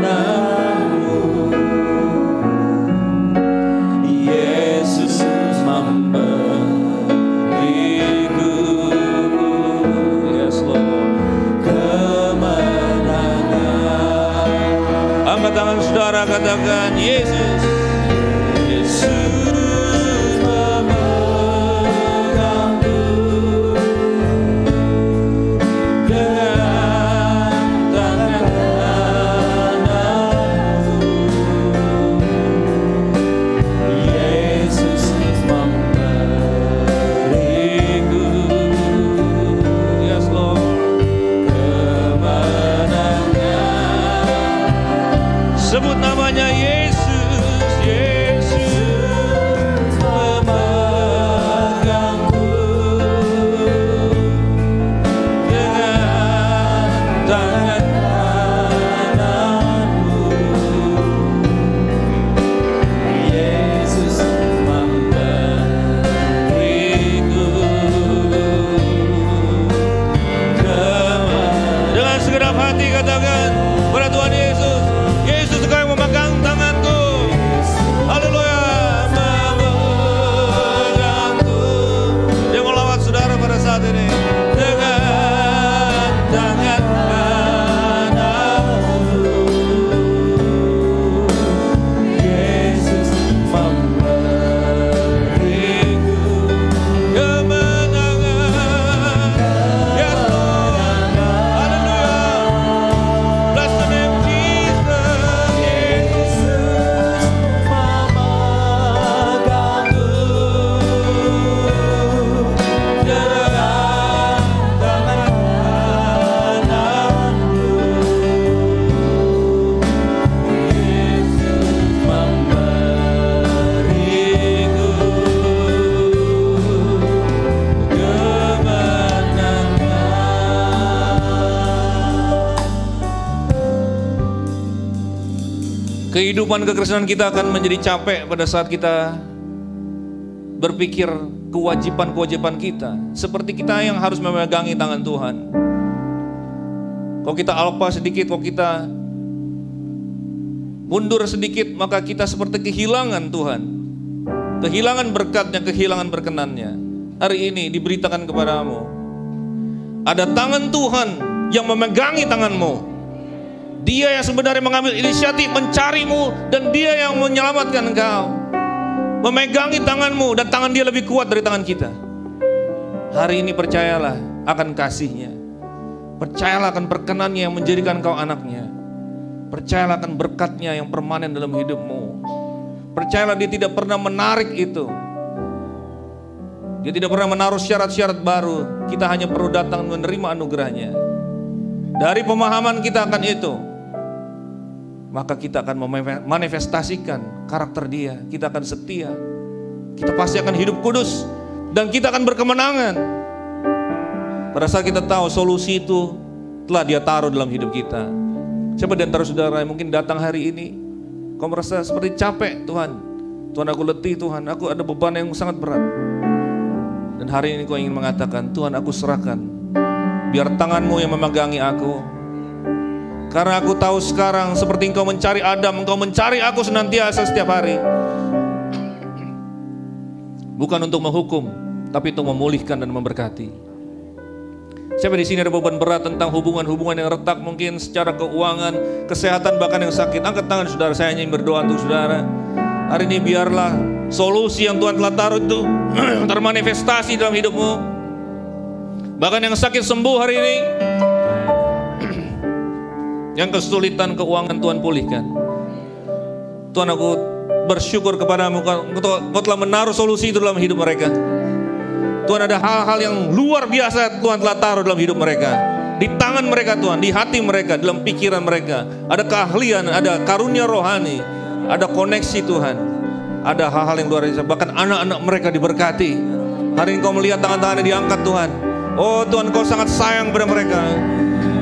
Yesus memberiku, yes Lord, kemenangan. Angkat tangan saudara, katakan Yesus. Yesus memegangku dengan tangan kananmu. Yesus memberiku, yes Lord, kemenangan. Sebut namanya Yesus. Kehidupan kekristenan kita akan menjadi capek pada saat kita berpikir kewajiban-kewajiban kita. Seperti kita yang harus memegangi tangan Tuhan. Kalau kita alpa sedikit, kalau kita mundur sedikit, maka kita seperti kehilangan Tuhan. Kehilangan berkatnya, kehilangan berkenannya. Hari ini diberitakan kepadamu, ada tangan Tuhan yang memegangi tanganmu. Dia yang sebenarnya mengambil inisiatif mencarimu, dan Dia yang menyelamatkan engkau. Memegangi tanganmu, dan tangan Dia lebih kuat dari tangan kita. Hari ini percayalah akan kasih-Nya. Percayalah akan perkenannya yang menjadikan kau anaknya. Percayalah akan berkat-Nya yang permanen dalam hidupmu. Percayalah Dia tidak pernah menarik itu. Dia tidak pernah menaruh syarat-syarat baru. Kita hanya perlu datang menerima anugerah-Nya. Dari pemahaman kita akan itu, maka kita akan memanifestasikan karakter Dia. Kita akan setia. Kita pasti akan hidup kudus. Dan kita akan berkemenangan. Pada saat kita tahu solusi itu telah Dia taruh dalam hidup kita. Siapa di antara saudara yang mungkin datang hari ini, kau merasa seperti capek, Tuhan. Tuhan, aku letih, Tuhan. Aku ada beban yang sangat berat. Dan hari ini kau ingin mengatakan, Tuhan, aku serahkan. Biar tangan-Mu yang memegangi aku. Karena aku tahu sekarang seperti Engkau mencari Adam, Engkau mencari aku senantiasa setiap hari. Bukan untuk menghukum, tapi untuk memulihkan dan memberkati. Siapa di sini ada beban berat tentang hubungan-hubungan yang retak, mungkin secara keuangan, kesehatan, bahkan yang sakit? Angkat tangan saudara, saya hanya berdoa untuk saudara. Hari ini biarlah solusi yang Tuhan telah taruh itu termanifestasi dalam hidupmu. Bahkan yang sakit sembuh hari ini. Yang kesulitan keuangan Tuhan pulihkan. Tuhan, aku bersyukur kepadamu, Kau telah menaruh solusi itu dalam hidup mereka. Tuhan, ada hal-hal yang luar biasa Tuhan telah taruh dalam hidup mereka. Di tangan mereka Tuhan, di hati mereka, dalam pikiran mereka. Ada keahlian, ada karunia rohani, ada koneksi Tuhan. Ada hal-hal yang luar biasa, bahkan anak-anak mereka diberkati. Hari ini Kau melihat tangan-tangannya diangkat Tuhan. Oh Tuhan, Kau sangat sayang pada mereka.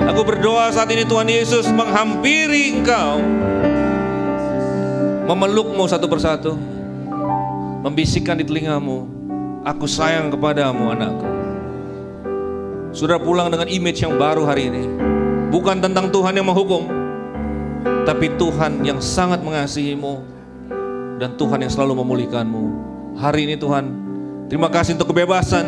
Aku berdoa saat ini Tuhan Yesus menghampiri engkau, memelukmu satu persatu, membisikkan di telingamu, aku sayang kepadamu anakku. Sudah pulang dengan image yang baru hari ini. Bukan tentang Tuhan yang menghukum, tapi Tuhan yang sangat mengasihimu, dan Tuhan yang selalu memulihkanmu. Hari ini Tuhan, terima kasih untuk kebebasan,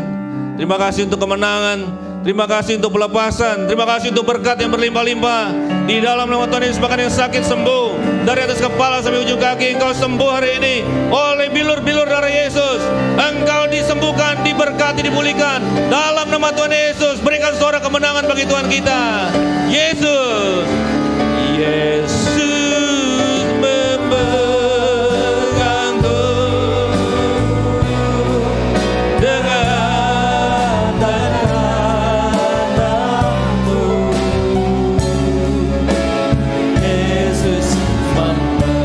terima kasih untuk kemenangan, terima kasih untuk pelepasan, terima kasih untuk berkat yang berlimpah-limpah. Di dalam nama Tuhan Yesus, bahkan yang sakit sembuh. Dari atas kepala sampai ujung kaki, engkau sembuh hari ini. Oleh bilur-bilur darah Yesus, engkau disembuhkan, diberkati, dipulihkan. Dalam nama Tuhan Yesus, berikan suara kemenangan bagi Tuhan kita. Yesus, Yesus membegangku dengan tanganmu. Yesus memberiku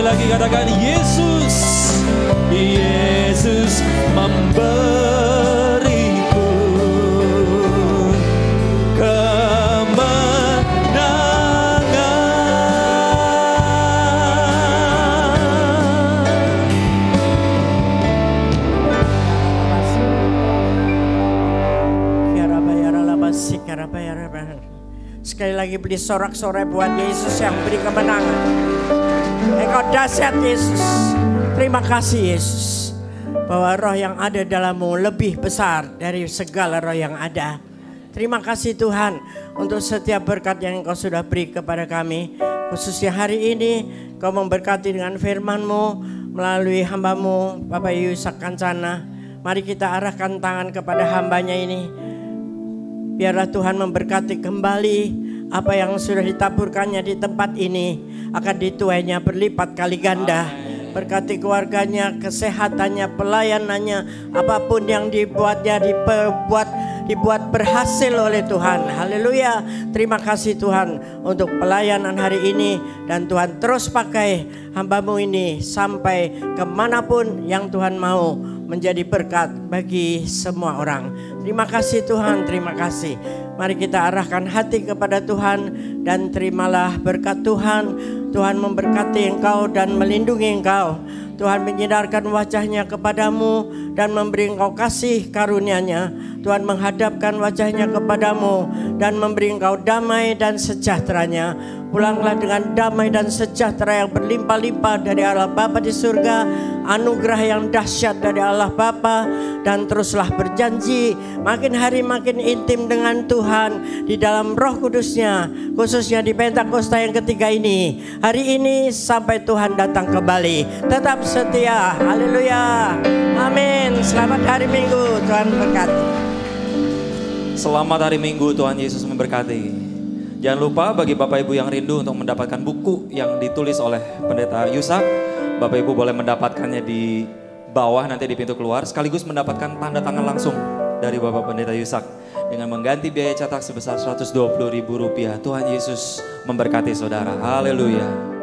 lagi katakan Yesus, Yesus memberiku kemenangan. Sekali lagi beri sorak-sorai buat Yesus yang beri kemenangan. Engkau dahsyat Yesus. Terima kasih Yesus, bahwa roh yang ada dalammu lebih besar dari segala roh yang ada. Terima kasih Tuhan untuk setiap berkat yang Engkau sudah beri kepada kami. Khususnya hari ini Engkau memberkati dengan firman-Mu melalui hamba-Mu Bapak Yusak Kancana. Mari kita arahkan tangan kepada hambanya ini. Biarlah Tuhan memberkati kembali apa yang sudah ditaburkannya di tempat ini akan dituainya berlipat kali ganda. Berkati keluarganya, kesehatannya, pelayanannya, apapun yang dibuatnya dibuat berhasil oleh Tuhan. Haleluya. Terima kasih Tuhan untuk pelayanan hari ini. Dan Tuhan terus pakai hamba-Mu ini sampai kemanapun yang Tuhan mau menjadi berkat bagi semua orang. Terima kasih Tuhan, terima kasih. Mari kita arahkan hati kepada Tuhan dan terimalah berkat Tuhan. Tuhan memberkati engkau dan melindungi engkau. Tuhan menyinarkan wajahnya kepadamu dan memberi engkau kasih karunia-Nya. Tuhan menghadapkan wajahnya kepadamu dan memberi engkau damai dan sejahtera-Nya. Pulanglah dengan damai dan sejahtera yang berlimpah-limpah dari Allah Bapa di surga, anugerah yang dahsyat dari Allah Bapa, dan teruslah berjanji makin hari makin intim dengan Tuhan di dalam Roh Kudus-Nya, khususnya di Pentakosta yang ketiga ini. Hari ini sampai Tuhan datang kembali. Tetap setia. Haleluya. Amin. Selamat hari Minggu. Tuhan berkati. Selamat hari Minggu, Tuhan Yesus memberkati. Jangan lupa bagi Bapak Ibu yang rindu untuk mendapatkan buku yang ditulis oleh Pendeta Yusak, Bapak Ibu boleh mendapatkannya di bawah nanti di pintu keluar, sekaligus mendapatkan tanda tangan langsung dari Bapak Pendeta Yusak dengan mengganti biaya cetak sebesar Rp120.000. Tuhan Yesus memberkati saudara. Haleluya.